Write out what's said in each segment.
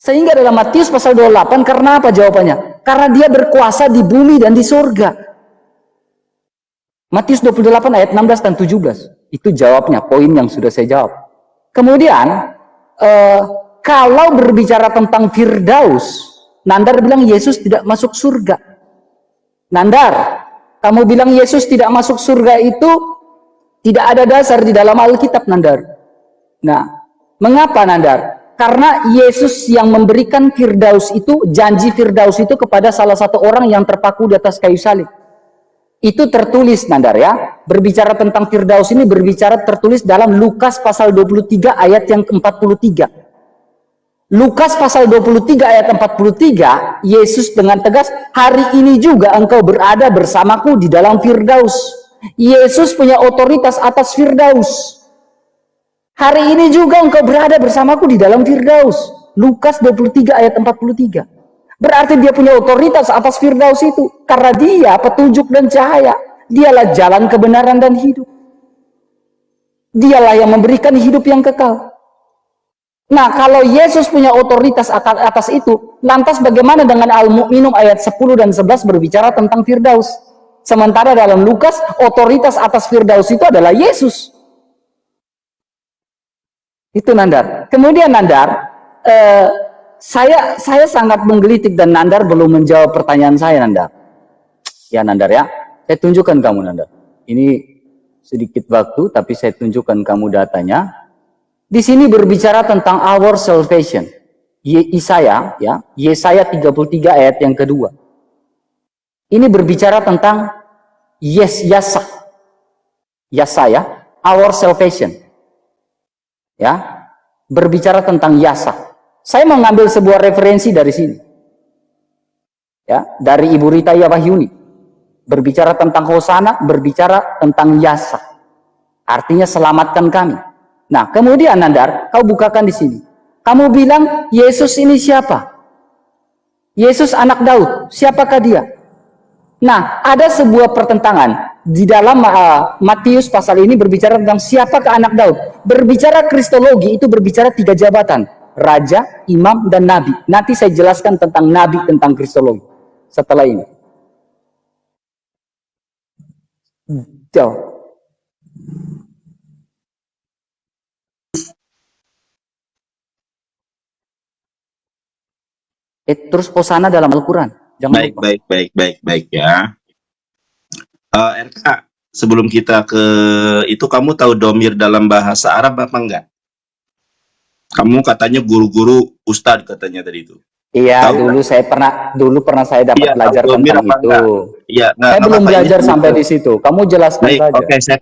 Sehingga dalam Matius pasal 28, karena apa jawabannya? Karena dia berkuasa di bumi dan di surga. Matius 28 ayat 16 dan 17. Itu jawabnya, poin yang sudah saya jawab. Kemudian, kalau berbicara tentang Firdaus, Nandar bilang Yesus tidak masuk surga. Nandar, kamu bilang Yesus tidak masuk surga itu tidak ada dasar di dalam Alkitab, Nandar. Nah, mengapa, Nandar? Karena Yesus yang memberikan Firdaus itu, janji Firdaus itu kepada salah satu orang yang terpaku di atas kayu salib. Itu tertulis, Nandar ya. Berbicara tentang Firdaus ini berbicara tertulis dalam Lukas pasal 23 ayat yang ke-43. Lukas pasal 23 ayat 43, Yesus dengan tegas, hari ini juga engkau berada bersamaku di dalam Firdaus. Yesus punya otoritas atas Firdaus. Hari ini juga engkau berada bersamaku di dalam Firdaus. Lukas 23 ayat 43. Berarti dia punya otoritas atas Firdaus itu. Karena dia petunjuk dan cahaya. Dialah jalan kebenaran dan hidup. Dialah yang memberikan hidup yang kekal. Nah, kalau Yesus punya otoritas atas itu, lantas bagaimana dengan Al-Mu'minun ayat 10 dan 11 berbicara tentang Firdaus? Sementara dalam Lukas, otoritas atas Firdaus itu adalah Yesus. Itu, Nandar. Kemudian, Nandar, saya sangat menggelitik dan Nandar belum menjawab pertanyaan saya, Nandar. Ya, Nandar ya. Saya tunjukkan kamu, Nandar. Ini sedikit waktu, tapi saya tunjukkan kamu datanya. Di sini berbicara tentang our salvation. Yesaya 33 ayat yang kedua. Ini berbicara tentang Yasa ya, our salvation. Ya, berbicara tentang Yasa. Saya mengambil sebuah referensi dari sini. Ya, dari Ibu Rita Wahyuni. Berbicara tentang Hosana, berbicara tentang Yasa. Artinya selamatkan kami. Nah, kemudian Nandar, kau bukakan di sini. Kamu bilang Yesus ini siapa? Yesus anak Daud. Siapakah dia? Nah, ada sebuah pertentangan. Di dalam Matius pasal ini berbicara tentang siapakah anak Daud. Berbicara kristologi itu berbicara 3 jabatan. Raja, imam, dan nabi. Nanti saya jelaskan tentang nabi, tentang kristologi. Setelah ini. Jauh. Terus Hosana dalam Al-Quran. Baik ya. RK, sebelum kita ke itu, kamu tahu domir dalam bahasa Arab apa enggak? Kamu katanya guru-guru ustadz katanya tadi itu. Iya, dulu pernah saya dapat belajar tentang itu. Iya, saya belum belajar sampai di situ. Kamu jelaskan saja. Oke, saya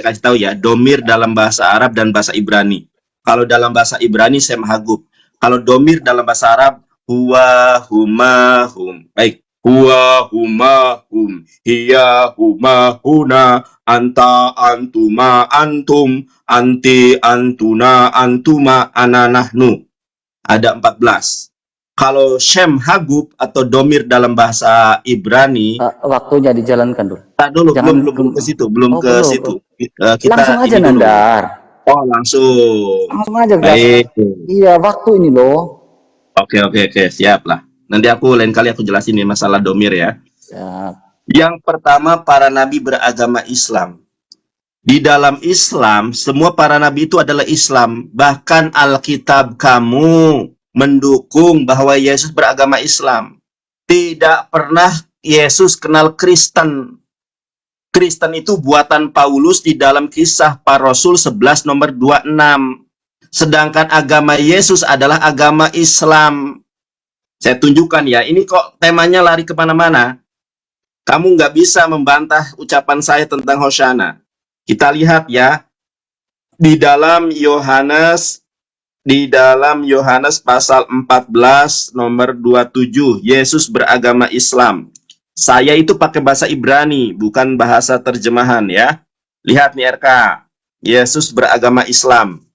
kasih tahu ya. Domir dalam bahasa Arab dan bahasa Ibrani. Kalau dalam bahasa Ibrani Sem Hagub. Kalau domir dalam bahasa Arab huwa, huma, hum. Baik. Huwa, huma, hum. Hiya, huma, huna. Anta, antuma, antum. Anti, antuna, antuma, ana, nahnu. Ada 14. Kalau Shem Hagub atau domir dalam bahasa Ibrani, waktunya dijalankan dulu. Belum ke situ, situ. Kita langsung aja, Nandar. Oh, langsung aja. Baik. Iya, waktu ini loh. Oke, siap lah. Nanti lain kali aku jelasin nih masalah domir ya. Siap. Yang pertama, para nabi beragama Islam. Di dalam Islam, semua para nabi itu adalah Islam. Bahkan Alkitab kamu mendukung bahwa Yesus beragama Islam. Tidak pernah Yesus kenal Kristen. Kristen itu buatan Paulus di dalam Kisah Para Rasul 11 nomor 26. Sedangkan agama Yesus adalah agama Islam. Saya tunjukkan ya, ini kok temanya lari kemana-mana. Kamu nggak bisa membantah ucapan saya tentang Hosana. Kita lihat ya, di dalam Yohanes pasal 14 nomor 27, Yesus beragama Islam. Saya itu pakai bahasa Ibrani, bukan bahasa terjemahan ya. Lihat nih RK, Yesus beragama Islam.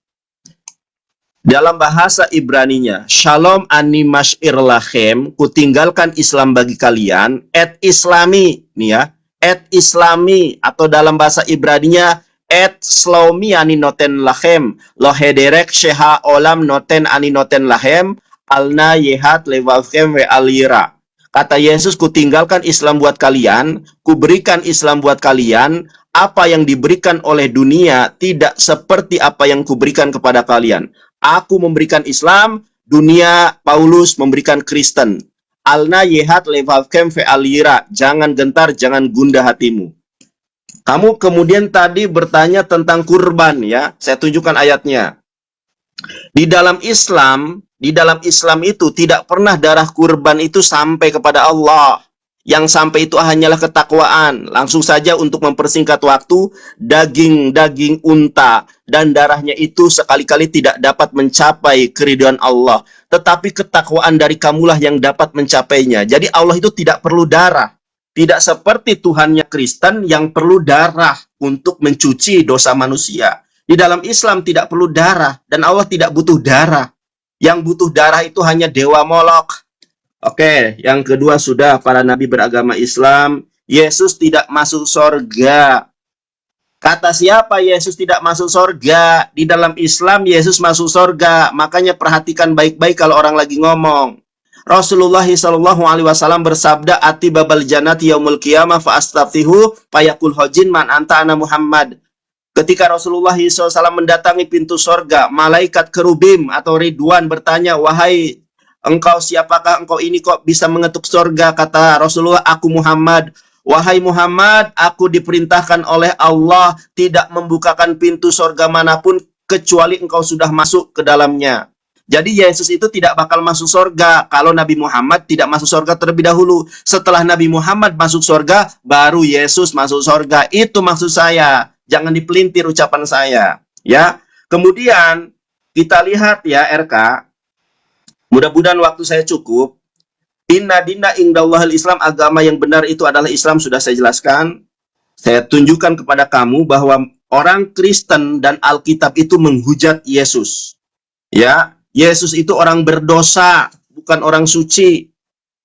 Dalam bahasa Ibraninya, Shalom ani mash'ir lachem, kutinggalkan Islam bagi kalian, et islami, nih ya, et islami, atau dalam bahasa Ibraninya, et slomi ani noten lachem, lohederek sheha olam noten ani noten lachem, Alna yehat lewafkem we alira. Kata Yesus, kutinggalkan Islam buat kalian, kuberikan Islam buat kalian, apa yang diberikan oleh dunia tidak seperti apa yang kuberikan kepada kalian. Aku memberikan Islam, dunia Paulus memberikan Kristen. Alna yehat levavkem fe alira. Jangan gentar, jangan gundah hatimu. Kamu kemudian tadi bertanya tentang kurban ya. Saya tunjukkan ayatnya. Di dalam Islam itu tidak pernah darah kurban itu sampai kepada Allah. Yang sampai itu hanyalah ketakwaan. Langsung saja untuk mempersingkat waktu, daging unta dan darahnya itu sekali-kali tidak dapat mencapai keridhaan Allah. Tetapi ketakwaan dari kamulah yang dapat mencapainya. Jadi Allah itu tidak perlu darah. Tidak seperti Tuhannya Kristen yang perlu darah untuk mencuci dosa manusia. Di dalam Islam tidak perlu darah dan Allah tidak butuh darah. Yang butuh darah itu hanya Dewa Molok. Oke, yang kedua sudah para nabi beragama Islam. Yesus tidak masuk sorga. Kata siapa Yesus tidak masuk sorga? Di dalam Islam Yesus masuk sorga. Makanya perhatikan baik-baik kalau orang lagi ngomong. Rasulullah SAW bersabda, Ati babal jannati yaumul qiyamah fa astaftihu fayaqul hojin man anta ana Muhammad. Ketika Rasulullah SAW mendatangi pintu sorga, malaikat kerubim atau Ridwan bertanya, wahai engkau siapakah engkau ini kok bisa mengetuk sorga? Kata Rasulullah, aku Muhammad. Wahai Muhammad, aku diperintahkan oleh Allah tidak membukakan pintu sorga manapun kecuali engkau sudah masuk ke dalamnya. Jadi Yesus itu tidak bakal masuk sorga kalau Nabi Muhammad tidak masuk sorga terlebih dahulu. Setelah Nabi Muhammad masuk sorga, baru Yesus masuk sorga. Itu maksud saya. Jangan dipelintir ucapan saya. Ya. Kemudian kita lihat ya RK. Mudah-mudahan waktu saya cukup. Inna dina indallahil Islam, agama yang benar itu adalah Islam, sudah saya jelaskan. Saya tunjukkan kepada kamu bahwa orang Kristen dan Alkitab itu menghujat Yesus. Ya, Yesus itu orang berdosa, bukan orang suci.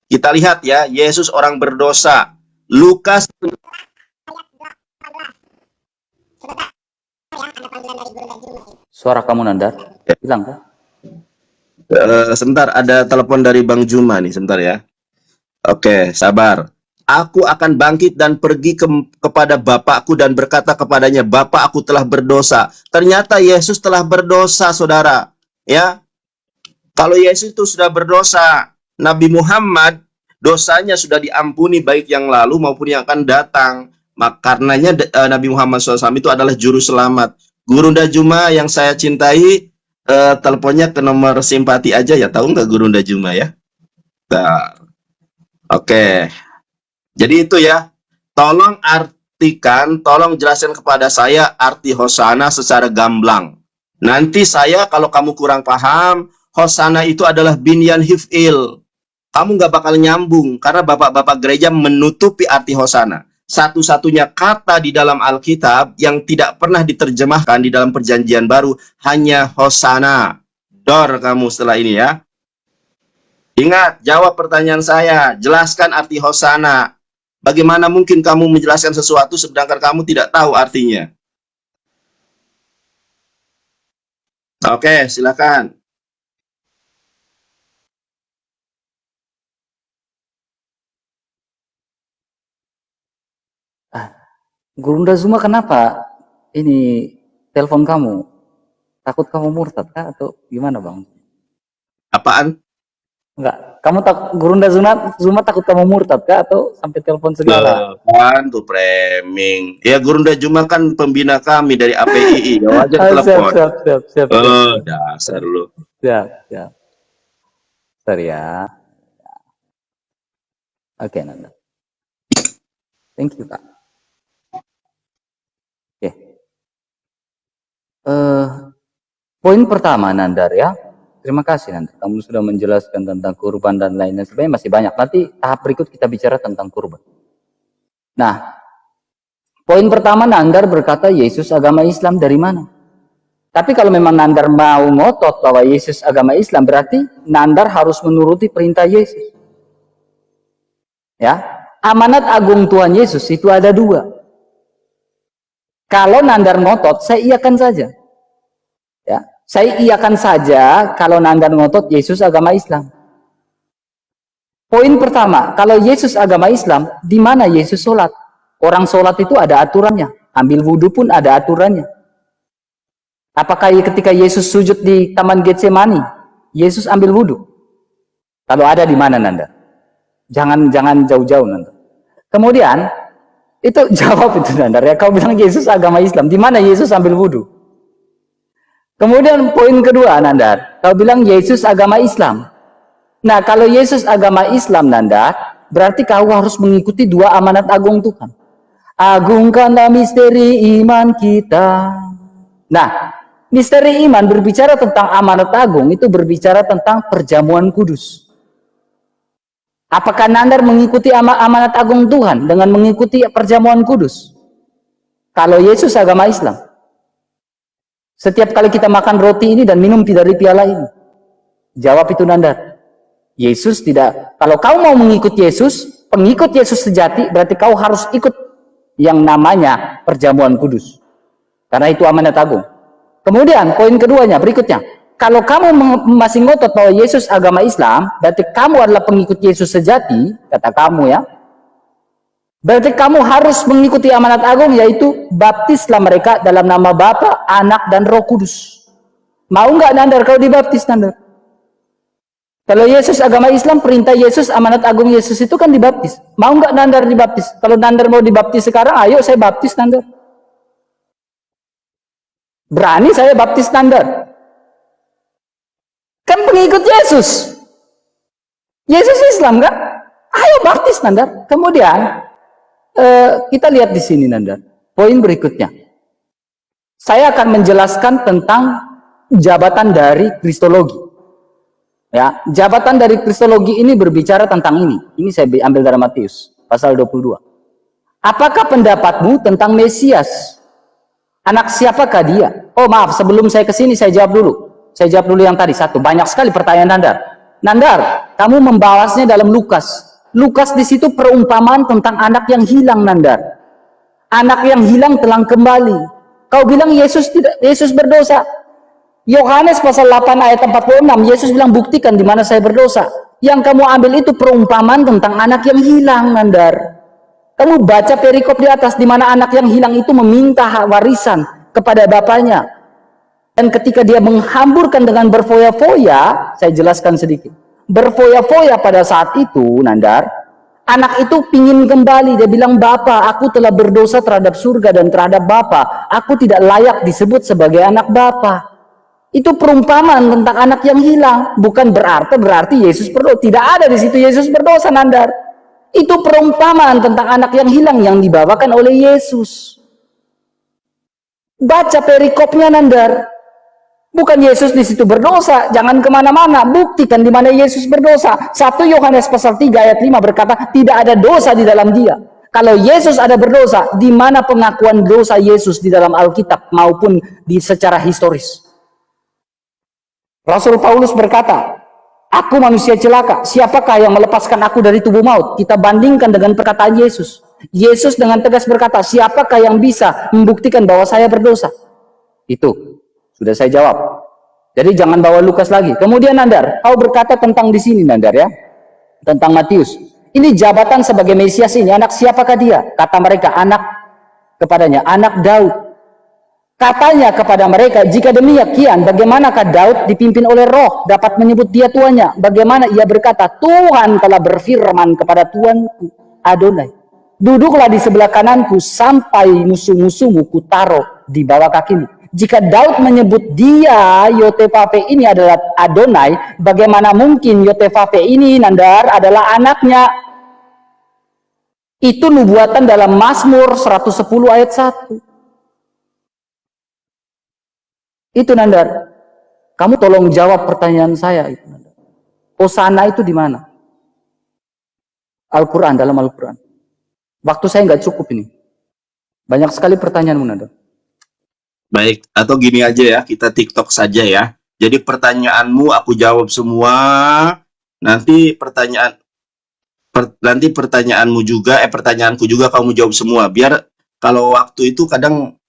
Kita lihat ya, Yesus orang berdosa. Lukas Suara kamu Nandar, hilang kah? sebentar, ada telepon dari Bang Juma nih, sebentar ya. Oke, sabar. Aku akan bangkit dan pergi kepada Bapakku dan berkata kepadanya, Bapak, aku telah berdosa. Ternyata Yesus telah berdosa, saudara. Ya, kalau Yesus itu sudah berdosa, Nabi Muhammad dosanya sudah diampuni baik yang lalu maupun yang akan datang. Karenanya Nabi Muhammad SAW itu adalah juru selamat. Gurunda Juma yang saya cintai, teleponnya ke nomor simpati aja ya. Tahu nggak Gurunda Juma ya? Nah, oke. Jadi itu ya. Tolong artikan, tolong jelaskan kepada saya arti hosana secara gamblang. Nanti saya kalau kamu kurang paham, hosana itu adalah binyan hif'il. Kamu nggak bakal nyambung karena bapak-bapak gereja menutupi arti hosana. Satu-satunya kata di dalam Alkitab yang tidak pernah diterjemahkan di dalam perjanjian baru hanya hosana. Dor kamu setelah ini ya. Ingat, jawab pertanyaan saya. Jelaskan arti hosana. Bagaimana mungkin kamu menjelaskan sesuatu sedangkan kamu tidak tahu artinya? Oke, silakan. Gurunda Zuma, kenapa ini telepon kamu? Takut kamu murtad kah atau gimana Bang? Apaan? Enggak, kamu Gurunda Zuma takut kamu murtad kah atau sampai telepon segala? Apaan tuh framing? Ya Gurunda Juma kan pembina kami dari APII, ya wajar telepon. Siap. Oh, dasar lu. Siap. Bentar ya. Oke, Nanda. Thank you, Kak. Oke. Poin pertama, Nandar ya. Terima kasih Nandar. Kamu sudah menjelaskan tentang kurban dan lain-lain. Sebenarnya masih banyak. Nanti tahap berikut kita bicara tentang kurban. Nah, poin pertama Nandar berkata Yesus agama Islam dari mana? Tapi kalau memang Nandar mau ngotot bahwa Yesus agama Islam, berarti Nandar harus menuruti perintah Yesus. Ya, amanat agung Tuhan Yesus itu ada 2. Kalau Nandar ngotot, saya iakan saja. Ya, Saya iakan saja kalau Nandar ngotot Yesus agama Islam. Poin pertama, kalau Yesus agama Islam, di mana Yesus sholat? Orang sholat itu ada aturannya. Ambil wudhu pun ada aturannya. Apakah ketika Yesus sujud di Taman Getsemani, Yesus ambil wudhu? Kalau ada di mana Nanda? Jangan jauh-jauh Nanda. Kemudian, itu jawab itu Nanda. Ya, kau bilang Yesus agama Islam. Di mana Yesus ambil wudhu? Kemudian poin kedua Nanda, kau bilang Yesus agama Islam. Nah, kalau Yesus agama Islam, Nanda, berarti kau harus mengikuti dua amanat agung Tuhan. Agungkanlah misteri iman kita. Nah, misteri iman berbicara tentang amanat agung, itu berbicara tentang perjamuan kudus. Apakah Nandar mengikuti amanat agung Tuhan dengan mengikuti perjamuan kudus? Kalau Yesus agama Islam, setiap kali kita makan roti ini dan minum dari piala ini, jawab itu Nandar. Yesus tidak. Kalau kau mau mengikut Yesus, pengikut Yesus sejati, berarti kau harus ikut yang namanya perjamuan kudus. Karena itu amanat agung. Kemudian poin keduanya, berikutnya. Kalau kamu masih ngotot bahwa Yesus agama Islam, berarti kamu adalah pengikut Yesus sejati, kata kamu ya. Berarti kamu harus mengikuti amanat agung, yaitu baptislah mereka dalam nama Bapa, Anak, dan Roh Kudus. Mau nggak Nandar kalau dibaptis Nandar? Kalau Yesus agama Islam, perintah Yesus, amanat agung Yesus itu kan dibaptis. Mau nggak Nandar dibaptis? Kalau Nandar mau dibaptis sekarang, ayo saya baptis Nandar. Berani saya baptis Nandar. Kan pengikut Yesus. Yesus Islam kan? Ayo baptis Nandar. Kemudian, kita lihat di sini Nandar. Poin berikutnya. Saya akan menjelaskan tentang jabatan dari Kristologi. Ya, jabatan dari Kristologi ini berbicara tentang ini. Ini saya ambil dari Matius pasal 22. Apakah pendapatmu tentang Mesias? Anak siapakah dia? Oh maaf, sebelum saya ke sini saya jawab dulu. Saya jawab dulu yang tadi satu. Banyak sekali pertanyaan Nandar. Nandar, kamu membahasnya dalam Lukas. Lukas di situ perumpamaan tentang anak yang hilang Nandar. Anak yang hilang telah kembali. Kau bilang Yesus tidak, Yesus berdosa. Yohanes pasal 8 ayat 46, Yesus bilang buktikan di mana saya berdosa. Yang kamu ambil itu perumpamaan tentang anak yang hilang, Nandar. Kamu baca perikop di atas di mana anak yang hilang itu meminta hak warisan kepada bapaknya. Dan ketika dia menghamburkan dengan berfoya-foya, saya jelaskan sedikit. Berfoya-foya pada saat itu, Nandar, anak itu pingin kembali. Dia bilang, Bapa, aku telah berdosa terhadap surga dan terhadap Bapa. Aku tidak layak disebut sebagai anak Bapa. Itu perumpamaan tentang anak yang hilang. Bukan berarti Yesus berdosa. Tidak ada di situ Yesus berdosa, Nandar. Itu perumpamaan tentang anak yang hilang yang dibawakan oleh Yesus. Baca perikopnya, Nandar. Bukan Yesus di situ berdosa. Jangan kemana-mana. Buktikan di mana Yesus berdosa. 1 Yohanes pasal 3 ayat 5 berkata, tidak ada dosa di dalam dia. Kalau Yesus ada berdosa, di mana pengakuan dosa Yesus di dalam Alkitab maupun secara historis? Rasul Paulus berkata, aku manusia celaka, siapakah yang melepaskan aku dari tubuh maut? Kita bandingkan dengan perkataan Yesus. Yesus dengan tegas berkata, siapakah yang bisa membuktikan bahwa saya berdosa? Itu, sudah saya jawab. Jadi jangan bawa Lukas lagi. Kemudian Nandar, kau berkata tentang di sini Nandar ya, tentang Matius. Ini jabatan sebagai Mesias ini, anak siapakah dia? Kata mereka, anak kepadanya, anak Daud. Katanya kepada mereka, jika demikian, bagaimanakah Daud dipimpin oleh Roh dapat menyebut dia tuannya? Bagaimana ia berkata, Tuhan telah berfirman kepada Tuanku Adonai, duduklah di sebelah kananku sampai musuh-musuhmu kutaruh di bawah kakimu. Jika Daud menyebut dia Yotevave ini adalah Adonai, bagaimana mungkin Yotevave ini Nandar adalah anaknya? Itu nubuatan dalam Mazmur 110 ayat 1. Itu Nandar. Kamu tolong jawab pertanyaan saya itu Nandar. Hosana itu di mana? Al-Quran, dalam Al-Quran. Waktu saya nggak cukup ini. Banyak sekali pertanyaanmu Nandar. Baik, atau gini aja ya, kita TikTok saja ya. Jadi pertanyaanmu aku jawab semua. Nanti pertanyaanmu juga, pertanyaanku juga kamu jawab semua. Biar kalau waktu itu kadang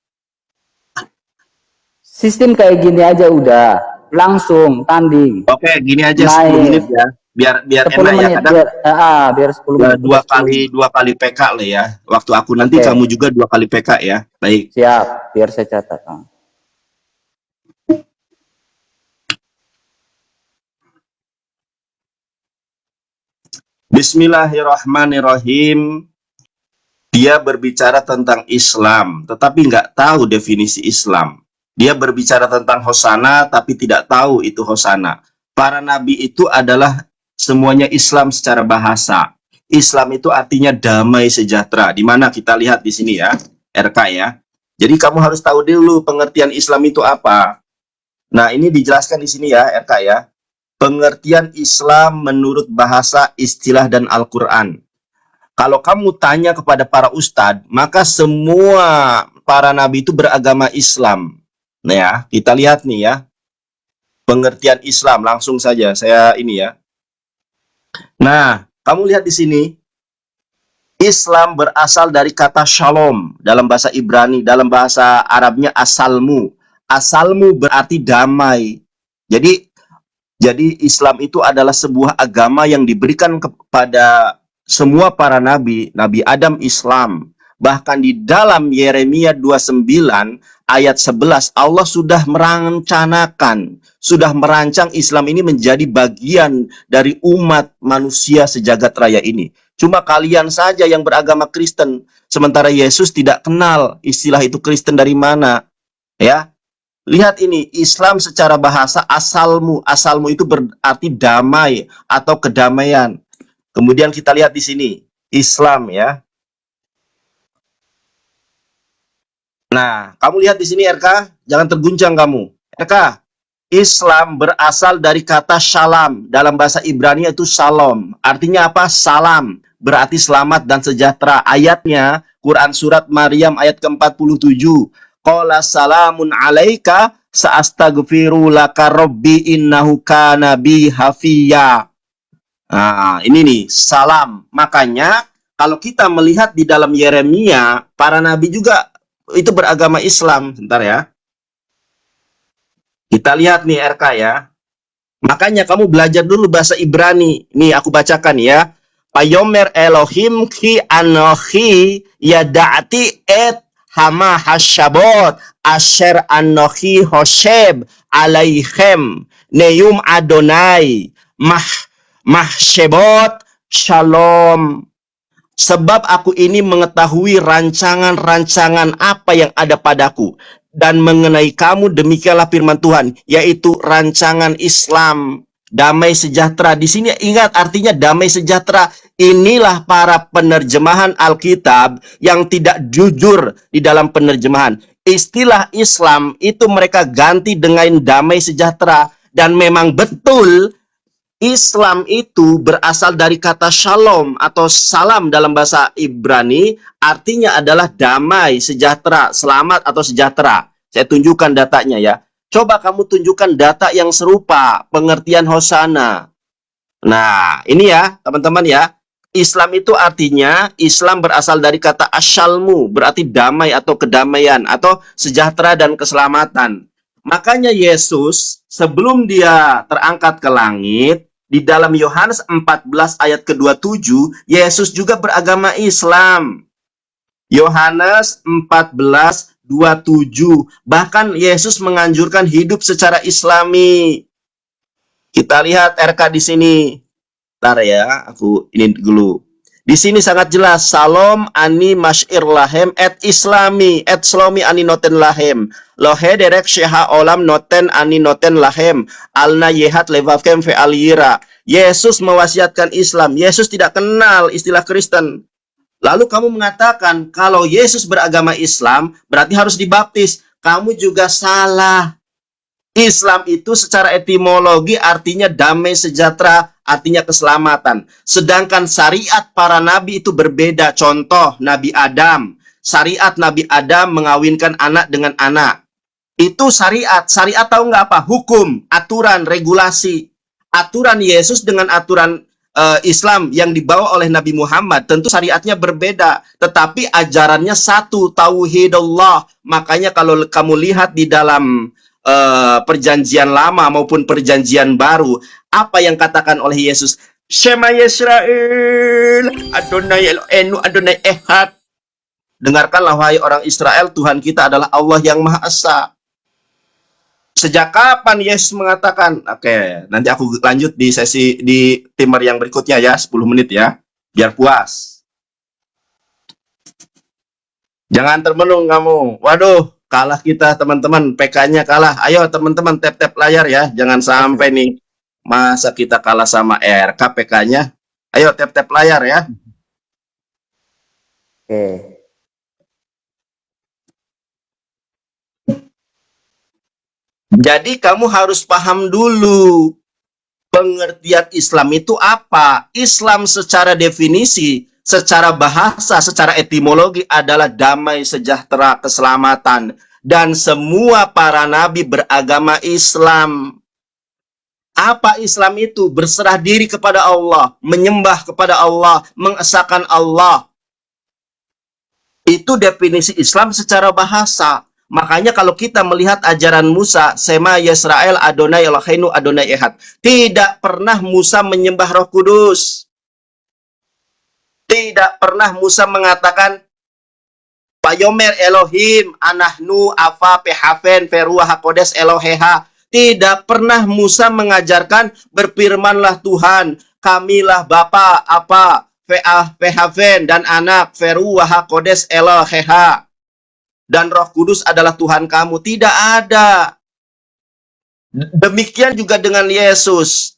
Sistem kayak gini aja udah. Langsung tanding. Oke, gini aja 10 menit Naik. ya. Biar 10 enak ya. menit Kadang biar 10 menit. dua Udah 10 menit. kali PK lah ya. Waktu aku nanti Oke. kamu juga 2 kali PK ya. Baik. Siap, biar saya catat. Bismillahirrahmanirrahim. Dia berbicara tentang Islam, tetapi nggak tahu definisi Islam. Dia berbicara tentang Hosana, tapi tidak tahu itu Hosana. Para nabi itu adalah semuanya Islam secara bahasa. Islam itu artinya damai sejahtera. Di mana kita lihat di sini ya, RK ya. Jadi kamu harus tahu dulu pengertian Islam itu apa. Nah, ini dijelaskan di sini ya, RK ya. Pengertian Islam menurut bahasa, istilah, dan Al-Quran. Kalau kamu tanya kepada para ustadz, maka semua para nabi itu beragama Islam. Nah ya, kita lihat nih ya. Pengertian Islam, langsung saja saya ini ya. Nah, kamu lihat di sini. Islam berasal dari kata shalom dalam bahasa Ibrani, dalam bahasa Arabnya asalmu. Asalmu berarti damai. Jadi Islam itu adalah sebuah agama yang diberikan kepada semua para nabi, Nabi Adam Islam. Bahkan di dalam Yeremia 29 ayat 11 Allah sudah merancang Islam ini menjadi bagian dari umat manusia sejagat raya ini. Cuma kalian saja yang beragama Kristen, sementara Yesus tidak kenal istilah itu Kristen dari mana. Ya. Lihat ini, Islam secara bahasa asalmu itu berarti damai atau kedamaian. Kemudian kita lihat di sini, Islam ya. Nah, kamu lihat di sini RK, jangan terguncang kamu. RK, Islam berasal dari kata shalom, dalam bahasa Ibrani itu shalom. Artinya apa? Salam, berarti selamat dan sejahtera. Ayatnya, Quran Surat Maryam ayat ke-47. Qala salamun alaika sa'astaghfiru laka rabbi innahu kana bi hafiya. Nah, ini nih, salam. Makanya, kalau kita melihat di dalam Yeremia, para nabi juga itu beragama Islam. Sebentar ya. Kita lihat nih RK ya. Makanya kamu belajar dulu bahasa Ibrani. Nih, aku bacakan ya. Payomer Elohim ki anochi yada'ati et hama hasyabot asher anochi hosheb alaichem neyum adonai mahsyebot shalom. Sebab aku ini mengetahui rancangan-rancangan apa yang ada padaku, dan mengenai kamu demikianlah firman Tuhan, yaitu rancangan Islam, damai sejahtera. Di sini ingat artinya damai sejahtera. Inilah para penerjemahan Alkitab yang tidak jujur di dalam penerjemahan. Istilah Islam itu mereka ganti dengan damai sejahtera, dan memang betul Islam itu berasal dari kata shalom atau salam dalam bahasa Ibrani, artinya adalah damai, sejahtera, selamat atau sejahtera. Saya tunjukkan datanya ya. Coba kamu tunjukkan data yang serupa, pengertian Hosana. Nah, ini ya teman-teman ya. Islam itu artinya, Islam berasal dari kata asyalmu, berarti damai atau kedamaian, atau sejahtera dan keselamatan. Makanya Yesus, sebelum dia terangkat ke langit, di dalam Yohanes 14 ayat ke-27, Yesus juga beragama Islam. Yohanes 14:27. Bahkan Yesus menganjurkan hidup secara Islami. Kita lihat RK di sini. Bentar ya, aku ini dulu. Di sini sangat jelas, Salom ani masyir lahem et islami et slomi ani noten lahem. Lohe derek syeha olam noten ani noten lahem. Alna yehat levavkem fe alira. Yesus mewasiatkan Islam. Yesus tidak kenal istilah Kristen. Lalu kamu mengatakan kalau Yesus beragama Islam berarti harus dibaptis. Kamu juga salah. Islam itu secara etimologi artinya damai sejahtera, artinya keselamatan. Sedangkan syariat para nabi itu berbeda. Contoh Nabi Adam. Syariat Nabi Adam mengawinkan anak dengan anak. Itu syariat. Syariat tahu nggak apa? Hukum, aturan, regulasi. Aturan Yesus dengan aturan Islam yang dibawa oleh Nabi Muhammad tentu syariatnya berbeda, tetapi ajarannya satu, tauhidullah. Makanya kalau kamu lihat di dalam perjanjian lama maupun perjanjian baru, apa yang katakan oleh Yesus? Shema Yisrael, Adonai Eloheinu, Adonai Ehad. Dengarkanlah wahai orang Israel, Tuhan kita adalah Allah yang Maha Esa. Sejak kapan Yesus mengatakan? Oke, nanti aku lanjut di sesi di timer yang berikutnya ya, 10 menit ya, biar puas. Jangan termenung kamu. Waduh, kalah kita teman-teman, PK-nya kalah. Ayo teman-teman tap-tap layar ya, jangan sampai nih masa kita kalah sama RK PK-nya. Ayo tap-tap layar ya. Oke. Jadi kamu harus paham dulu pengertian Islam itu apa. Islam secara definisi, secara bahasa, secara etimologi adalah damai, sejahtera, keselamatan. Dan semua para nabi beragama Islam. Apa Islam itu? Berserah diri kepada Allah, menyembah kepada Allah, mengesahkan Allah. Itu definisi Islam secara bahasa. Makanya kalau kita melihat ajaran Musa, Shema Yisrael, Adonai Eloheinu, Adonai Ehad. Tidak pernah Musa menyembah Roh Kudus. Tidak pernah Musa mengatakan, Payomer Elohim, Anahnu, Afa, Pehaven, Feruah, Hakodes, Eloheha. Tidak pernah Musa mengajarkan, berfirmanlah Tuhan, kamilah Bapa, apa, Pehaven, dan anak, Feruah, Hakodes, Eloheha. Dan Roh Kudus adalah Tuhan kamu. Tidak ada. Demikian juga dengan Yesus.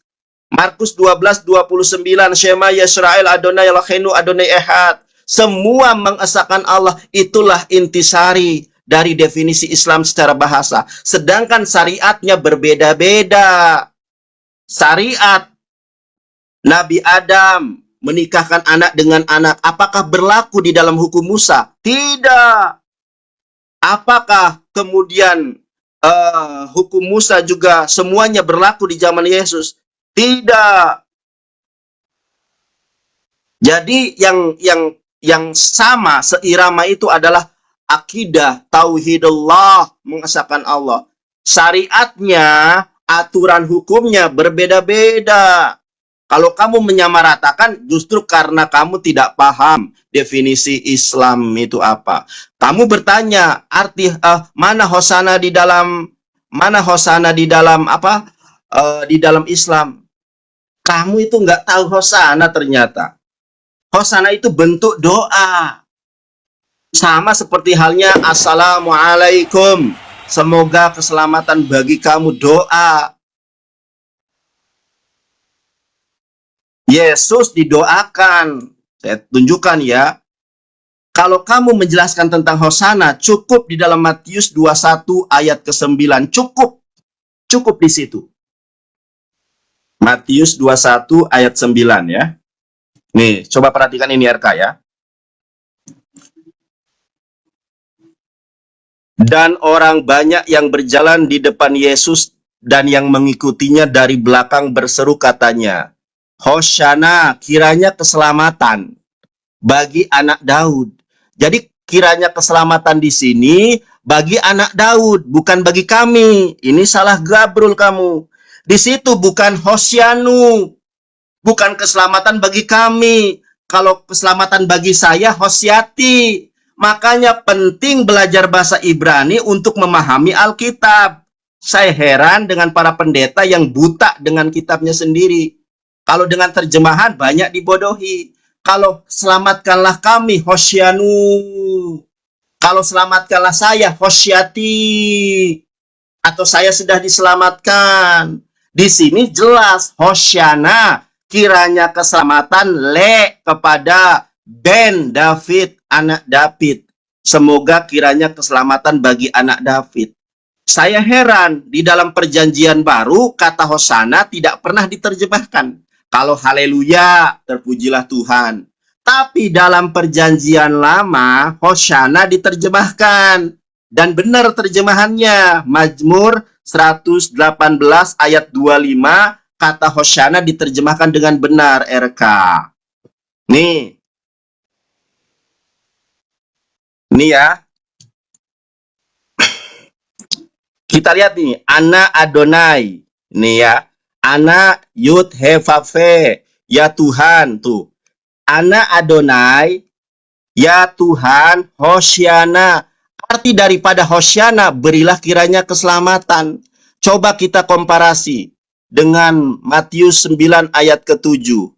Markus 12:29, Shema Yisrael, Adonai Eloheinu, Adonai Ehad. Semua mengesahkan Allah. Itulah intisari dari definisi Islam secara bahasa. Sedangkan syariatnya berbeda-beda. Syariat Nabi Adam menikahkan anak dengan anak. Apakah berlaku di dalam hukum Musa? Tidak. Apakah kemudian hukum Musa juga semuanya berlaku di zaman Yesus? Tidak. Jadi yang sama, seirama itu adalah akidah tauhidullah, mengesahkan Allah. Syariatnya, aturan hukumnya berbeda-beda. Kalau kamu menyamaratakan, justru karena kamu tidak paham definisi Islam itu apa. Kamu bertanya arti mana hosana di dalam apa? Di dalam Islam. Kamu itu nggak tahu hosana ternyata. Hosana itu bentuk doa. Sama seperti halnya Assalamualaikum. Semoga keselamatan bagi kamu, doa. Yesus didoakan. Saya tunjukkan ya. Kalau kamu menjelaskan tentang hosana, cukup di dalam Matius 21 ayat ke-9. Cukup. Cukup di situ. Matius 21 ayat 9 ya. Nih, coba perhatikan ini RK ya. Dan orang banyak yang berjalan di depan Yesus dan yang mengikutinya dari belakang berseru katanya, Hosyana, kiranya keselamatan bagi anak Daud. Jadi kiranya keselamatan di sini bagi anak Daud, bukan bagi kami. Ini salah gabrul kamu. Di situ bukan Hosyanu, bukan keselamatan bagi kami. Kalau keselamatan bagi saya, Hosyati. Makanya penting belajar bahasa Ibrani untuk memahami Alkitab. Saya heran dengan para pendeta yang buta dengan kitabnya sendiri. Kalau dengan terjemahan banyak dibodohi. Kalau selamatkanlah kami, Hosyanu. Kalau selamatkanlah saya, Hosyati. Atau saya sudah diselamatkan. Di sini jelas, Hosyana, kiranya keselamatan kepada Ben David, anak David. Semoga kiranya keselamatan bagi anak David. Saya heran, di dalam perjanjian baru, kata Hosana tidak pernah diterjemahkan. Kalau haleluya, terpujilah Tuhan. Tapi dalam perjanjian lama, Hosana diterjemahkan. Dan benar terjemahannya. Mazmur 118 ayat 25, kata Hosana diterjemahkan dengan benar, RK. Nih. Ini ya. Kita lihat nih, Ana Adonai. Nih ya. Ana Yud He Vav He. Ya Tuhan tuh. Ana Adonai, ya Tuhan, Hosiana. Arti daripada Hosiana, berilah kiranya keselamatan. Coba kita komparasi dengan Matius 9 ayat ke-7.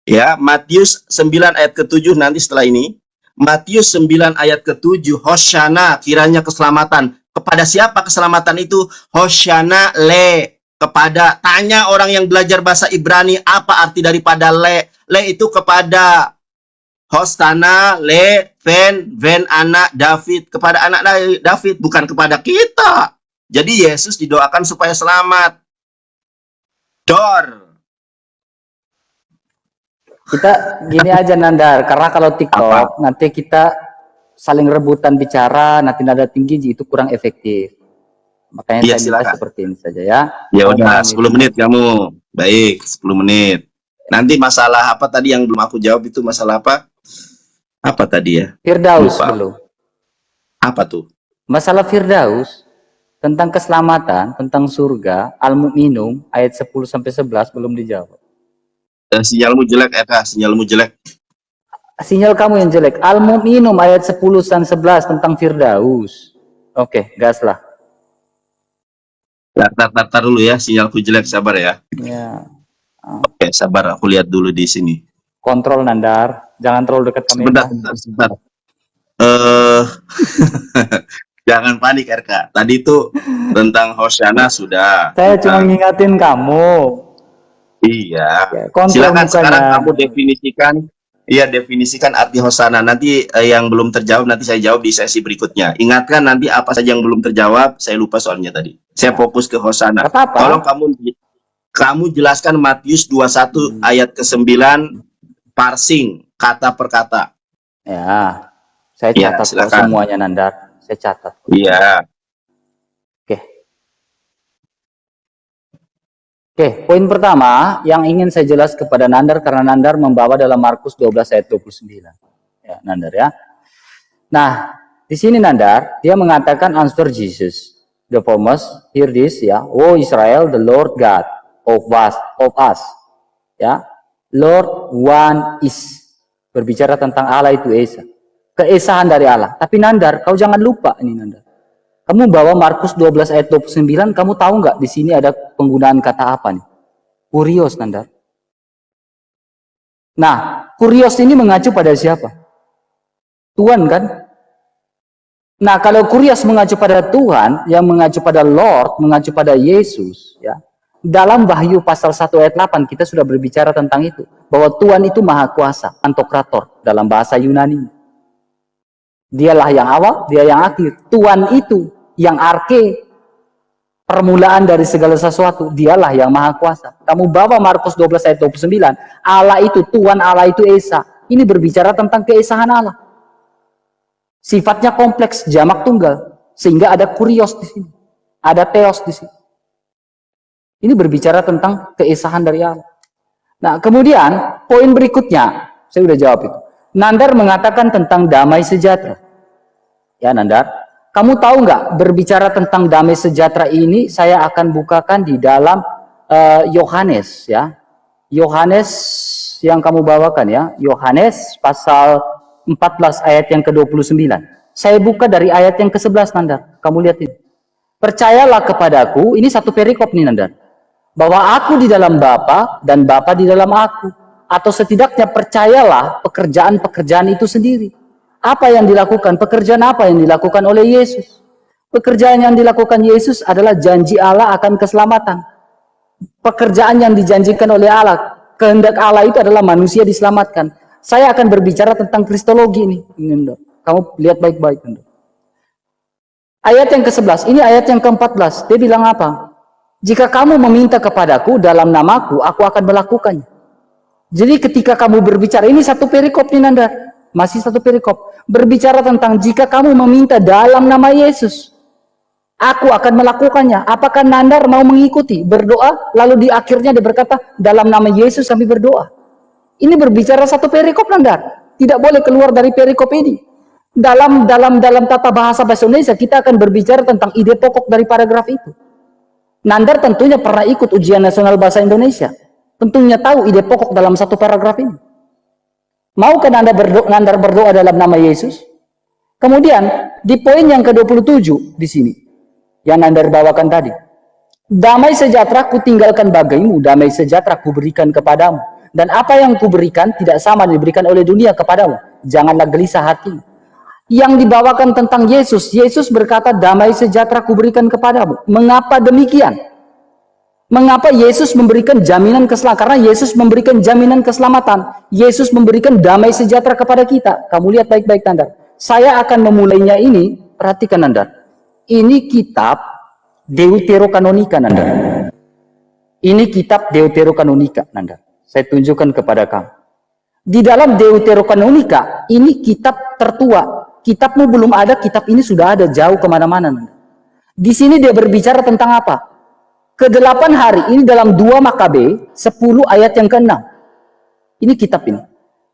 Ya, Matius 9 ayat ke-7 nanti setelah ini. Matius 9 ayat ke-7, Hosiana, kiranya keselamatan. Kepada siapa keselamatan itu? Hosiana le. Kepada, tanya orang yang belajar bahasa Ibrani, apa arti daripada le? Le itu kepada Hostana, le, ven anak David. Kepada anak David, bukan kepada kita. Jadi Yesus didoakan supaya selamat. Dor. Kita gini aja Nandar, karena kalau TikTok nanti kita saling rebutan bicara, nanti nada tinggi itu kurang efektif. Makanya Iya, saya minta silakan. seperti ini saja ya. Ya udah, Paham 10 itu. menit kamu. Baik, 10 menit. Nanti masalah apa tadi yang belum aku jawab itu masalah apa? Apa tadi ya? Firdaus Lupa. belum. Apa tuh? Masalah Firdaus tentang keselamatan, tentang surga, Al-Mu'minun ayat 10 sampai 11 belum dijawab. Sinyalmu jelek, Eka. Sinyalmu jelek. Sinyal kamu yang jelek. Al-Mu'minun ayat 10 dan 11 tentang Firdaus. Oke, gaslah. Tar dulu ya. Sinyalku jelek, sabar ya. Ya. Oke, sabar. Aku lihat dulu di sini. Kontrol Nandar. Jangan terlalu dekat kamera. Sebentar. Jangan panik, RK. Tadi itu tentang Hosiana sudah. Saya cuma ngingatin kamu. Iya. Ya, kontrol Silakan mukanya. sekarang kamu definisikan arti Hosana. Nanti yang belum terjawab nanti saya jawab di sesi berikutnya. Ingatkan nanti apa saja yang belum terjawab, saya lupa soalnya tadi. Saya fokus ke Hosana. Apa-apa. Tolong kamu jelaskan Matius 21 ayat ke-9 parsing kata per kata. Ya. Saya Ya, catat kok silakan. semuanya Nandar. Saya catat. Iya. Oke, poin pertama yang ingin saya jelas kepada Nandar karena Nandar membawa dalam Markus 12 ayat 29. Ya, Nandar ya. Nah, di sini Nandar, dia mengatakan answer Jesus. The promise, hear this ya. Oh Israel, the Lord God of us. Ya. Lord one is. Berbicara tentang Allah itu Esa. Keesahan dari Allah. Tapi Nandar, kau jangan lupa ini Nandar. Kamu bawa Markus 12 ayat 29, kamu tahu nggak di sini ada penggunaan kata apa nih? Kurios, Nandar. Nah, kurios ini mengacu pada siapa? Tuhan kan? Nah, kalau kurios mengacu pada Tuhan, yang mengacu pada Lord, mengacu pada Yesus, ya. Dalam Wahyu pasal 1 ayat 8 kita sudah berbicara tentang itu, bahwa Tuhan itu maha kuasa, pantokrator dalam bahasa Yunani. Dialah yang awal, dia yang akhir. Tuhan itu yang arke, permulaan dari segala sesuatu. Dialah yang maha kuasa. Kamu bawa Markus 12 ayat 29. Allah itu Tuhan, Allah itu Esa. Ini berbicara tentang keesahan Allah. Sifatnya kompleks, jamak tunggal. Sehingga ada kurios di sini. Ada theos di sini. Ini berbicara tentang keesahan dari Allah. Nah, kemudian poin berikutnya, saya sudah jawab itu. Nandar mengatakan tentang damai sejahtera. Ya Nandar, kamu tahu nggak berbicara tentang damai sejahtera ini saya akan bukakan di dalam Yohanes ya. Yohanes yang kamu bawakan ya. Yohanes pasal 14 ayat yang ke-29. Saya buka dari ayat yang ke-11 Nandar. Kamu lihat ini. Percayalah kepadaku, ini satu perikop nih Nandar. Bahwa aku di dalam Bapa dan Bapa di dalam aku. Atau setidaknya percayalah pekerjaan-pekerjaan itu sendiri. Apa yang dilakukan? Pekerjaan apa yang dilakukan oleh Yesus? Pekerjaan yang dilakukan Yesus adalah janji Allah akan keselamatan. Pekerjaan yang dijanjikan oleh Allah, kehendak Allah itu adalah manusia diselamatkan. Saya akan berbicara tentang kristologi ini. Kamu lihat baik-baik. Ayat yang ke-11, ini ayat yang ke-14. Dia bilang apa? Jika kamu meminta kepadaku dalam namaku, aku akan melakukannya. Jadi ketika kamu berbicara, ini satu perikop nih Nanda. Masih satu perikop. Berbicara tentang jika kamu meminta dalam nama Yesus, aku akan melakukannya. Apakah Nandar mau mengikuti? Berdoa, lalu di akhirnya dia berkata, dalam nama Yesus kami berdoa. Ini berbicara satu perikop Nandar. Tidak boleh keluar dari perikop ini. Dalam tata bahasa Indonesia kita akan berbicara tentang ide pokok dari paragraf itu. Nandar tentunya pernah ikut ujian nasional bahasa Indonesia. Tentunya tahu ide pokok dalam satu paragraf ini. Maukah Nandar berdoa dalam nama Yesus? Kemudian di poin yang ke-27 di sini yang Nandar bawakan tadi. Damai sejahtera ku tinggalkan bagimu, damai sejahtera ku berikan kepadamu. Dan apa yang ku berikan tidak sama diberikan oleh dunia kepadamu. Janganlah gelisah hatimu. Yang dibawakan tentang Yesus, Yesus berkata damai sejahtera kuberikan kepadamu. Mengapa demikian? Mengapa Yesus memberikan jaminan keselamatan? Karena Yesus memberikan jaminan keselamatan. Yesus memberikan damai sejahtera kepada kita. Kamu lihat baik-baik Nandar. Saya akan memulainya ini, perhatikan Nandar. Ini kitab Deuterokanonika Nandar. Ini kitab Deuterokanonika Nandar. Saya tunjukkan kepada kamu. Di dalam Deuterokanonika, ini kitab tertua. Kitabmu belum ada, kitab ini sudah ada jauh kemana-mana. Di sini dia berbicara tentang apa? Ke-8 hari, ini dalam 2 Makabe, 10 ayat yang ke-6. Ini kitab ini.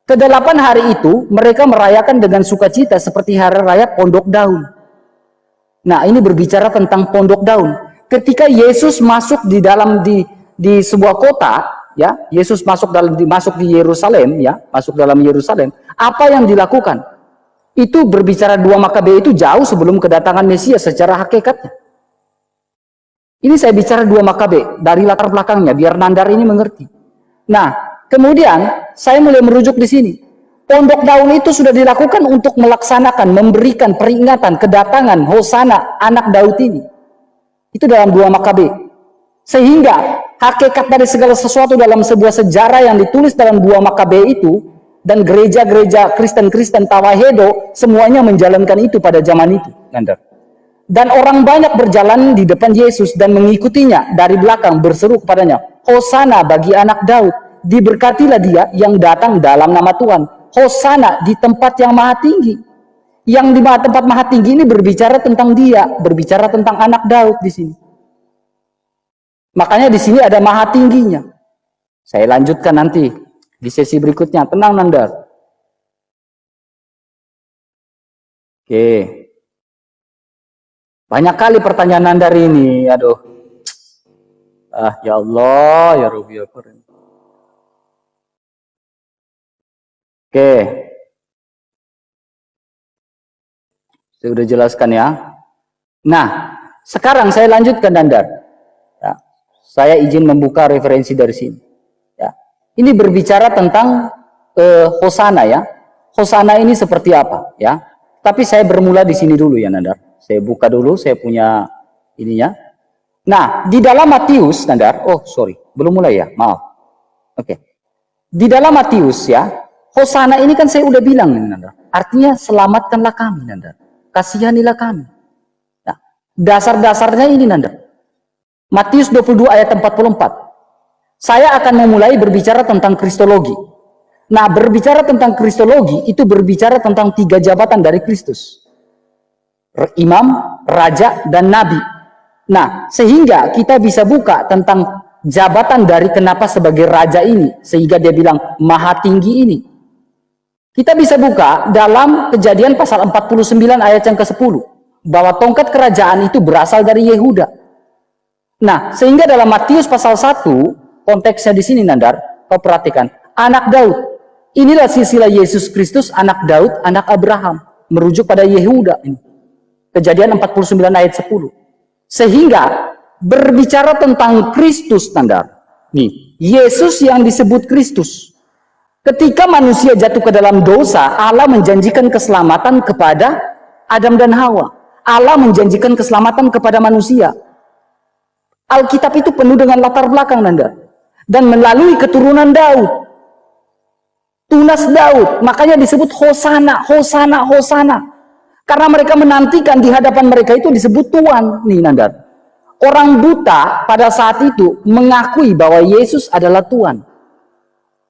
Ke-8 hari itu, mereka merayakan dengan sukacita seperti hari raya pondok daun. Nah, ini berbicara tentang pondok daun. Ketika Yesus masuk di sebuah kota, ya, Yesus masuk di Yerusalem, ya, masuk dalam Yerusalem, apa yang dilakukan? Itu berbicara 2 Makabe itu jauh sebelum kedatangan Mesias secara hakikatnya. Ini saya bicara 2 Makabe dari latar belakangnya biar Nandar ini mengerti. Nah, kemudian saya mulai merujuk di sini. Pondok daun itu sudah dilakukan untuk melaksanakan, memberikan peringatan kedatangan Hosana anak Daud ini. Itu dalam 2 Makabe. Sehingga hakikat dari segala sesuatu dalam sebuah sejarah yang ditulis dalam 2 Makabe itu dan gereja-gereja Kristen-Kristen Tawahedo semuanya menjalankan itu pada zaman itu, Nandar. Dan orang banyak berjalan di depan Yesus dan mengikutinya dari belakang berseru kepadanya, Hosana bagi anak Daud, diberkatilah dia yang datang dalam nama Tuhan. Hosana di tempat yang maha tinggi. Yang di tempat maha tinggi ini berbicara tentang dia, berbicara tentang anak Daud di sini. Makanya di sini ada maha tingginya. Saya lanjutkan nanti di sesi berikutnya. Tenang Nandar. Oke. Banyak kali pertanyaan Nandar ini. Aduh. Ya Allah. Ya Rabbi ya Karim. Oke. Saya sudah jelaskan ya. Nah. Sekarang saya lanjutkan Nandar. Ya. Saya izin membuka referensi dari sini. Ini berbicara tentang Hosana ya. Hosana ini seperti apa ya? Tapi saya bermula di sini dulu ya Nandar. Saya buka dulu, saya punya ininya. Nah, di dalam Matius Nandar, belum mulai ya, maaf. Oke. Di dalam Matius ya, Hosana ini kan saya udah bilang Nandar. Artinya selamatkanlah kami Nandar. Kasihanilah kami. Nah, dasar-dasarnya ini Nandar. Matius 22 ayat 44. Saya akan memulai berbicara tentang Kristologi. Nah, berbicara tentang Kristologi itu berbicara tentang 3 jabatan dari Kristus. Imam, Raja, dan Nabi. Nah, sehingga kita bisa buka tentang jabatan dari kenapa sebagai Raja ini. Sehingga dia bilang, Maha Tinggi ini. Kita bisa buka dalam Kejadian pasal 49 ayat yang ke-10. Bahwa tongkat kerajaan itu berasal dari Yehuda. Nah, sehingga dalam Matius pasal 1, konteksnya di sini Nandar, kau perhatikan, anak Daud. Inilah silsilah Yesus Kristus, anak Daud, anak Abraham, merujuk pada Yehuda ini. Kejadian 49 ayat 10. Sehingga berbicara tentang Kristus Nandar. Nih, Yesus yang disebut Kristus. Ketika manusia jatuh ke dalam dosa, Allah menjanjikan keselamatan kepada Adam dan Hawa. Allah menjanjikan keselamatan kepada manusia. Alkitab itu penuh dengan latar belakang Nandar. Dan melalui keturunan Daud, tunas Daud, makanya disebut Hosana, Hosana, Hosana. Karena mereka menantikan di hadapan mereka itu disebut Tuhan. Nih Nandar, orang buta pada saat itu mengakui bahwa Yesus adalah Tuhan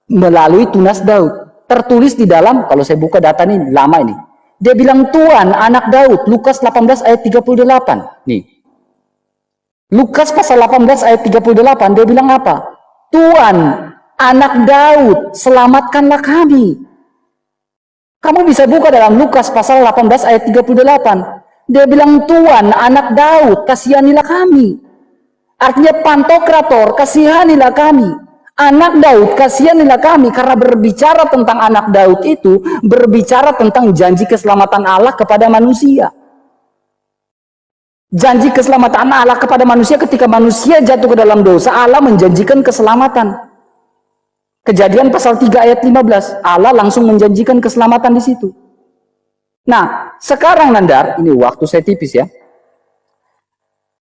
melalui tunas Daud. Tertulis di dalam, kalau saya buka data ini lama ini, dia bilang Tuhan anak Daud, Lukas 18 ayat 38. Nih, Lukas pasal 18 ayat 38, dia bilang apa? Tuhan, anak Daud, selamatkanlah kami. Kamu bisa buka dalam Lukas pasal 18 ayat 38. Dia bilang, Tuhan, anak Daud, kasihanilah kami. Artinya Pantokrator, kasihanilah kami. Anak Daud, kasihanilah kami. Karena berbicara tentang anak Daud itu, berbicara tentang janji keselamatan Allah kepada manusia. Janji keselamatan Allah kepada manusia ketika manusia jatuh ke dalam dosa, Allah menjanjikan keselamatan. Kejadian pasal 3 ayat 15, Allah langsung menjanjikan keselamatan di situ. Nah, sekarang Nandar, ini waktu saya tipis ya.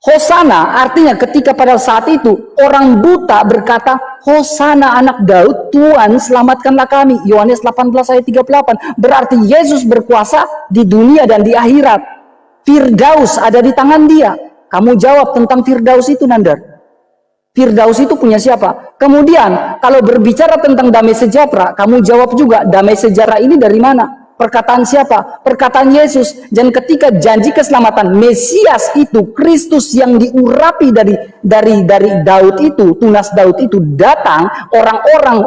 Hosana artinya ketika pada saat itu orang buta berkata, Hosana anak Daud, Tuhan selamatkanlah kami. Yohanes 18 ayat 38. Berarti Yesus berkuasa di dunia dan di akhirat. Firdaus ada di tangan dia. Kamu jawab tentang Firdaus itu Nandar. Firdaus itu punya siapa? Kemudian kalau berbicara tentang damai sejahtera, kamu jawab juga damai sejahtera ini dari mana? Perkataan siapa? Perkataan Yesus. Dan ketika janji keselamatan Mesias itu, Kristus yang diurapi dari Daud itu, tunas Daud itu datang,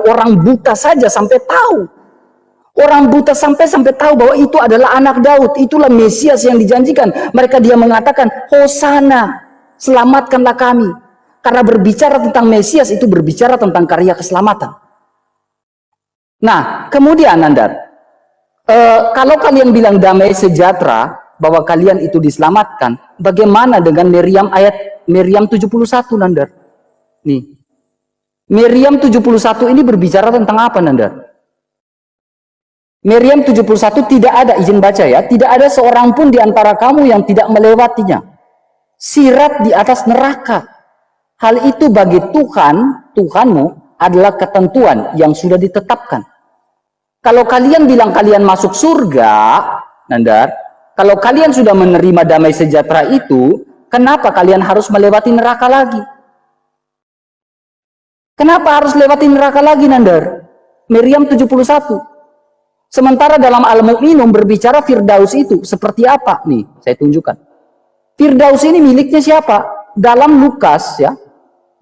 orang buta saja sampai tahu. Orang buta sampai tahu bahwa itu adalah anak Daud, itulah Mesias yang dijanjikan. Mereka dia mengatakan, Hosana, selamatkanlah kami. Karena berbicara tentang Mesias itu berbicara tentang karya keselamatan. Nah, kemudian Nandar, kalau kalian bilang damai sejahtera, bahwa kalian itu diselamatkan, bagaimana dengan Meriam 71 Nandar? Nih, Meriam 71 ini berbicara tentang apa Nandar? Meriam 71 tidak ada, izin baca ya, tidak ada seorang pun di antara kamu yang tidak melewatinya. Sirat di atas neraka. Hal itu bagi Tuhanmu adalah ketentuan yang sudah ditetapkan. Kalau kalian bilang kalian masuk surga, Nandar, kalau kalian sudah menerima damai sejahtera itu, kenapa kalian harus melewati neraka lagi? Kenapa harus lewati neraka lagi, Nandar? Meriam 71. Sementara dalam Al-Mu'minun berbicara Firdaus itu seperti apa? Nih, saya tunjukkan. Firdaus ini miliknya siapa? Dalam Lukas ya.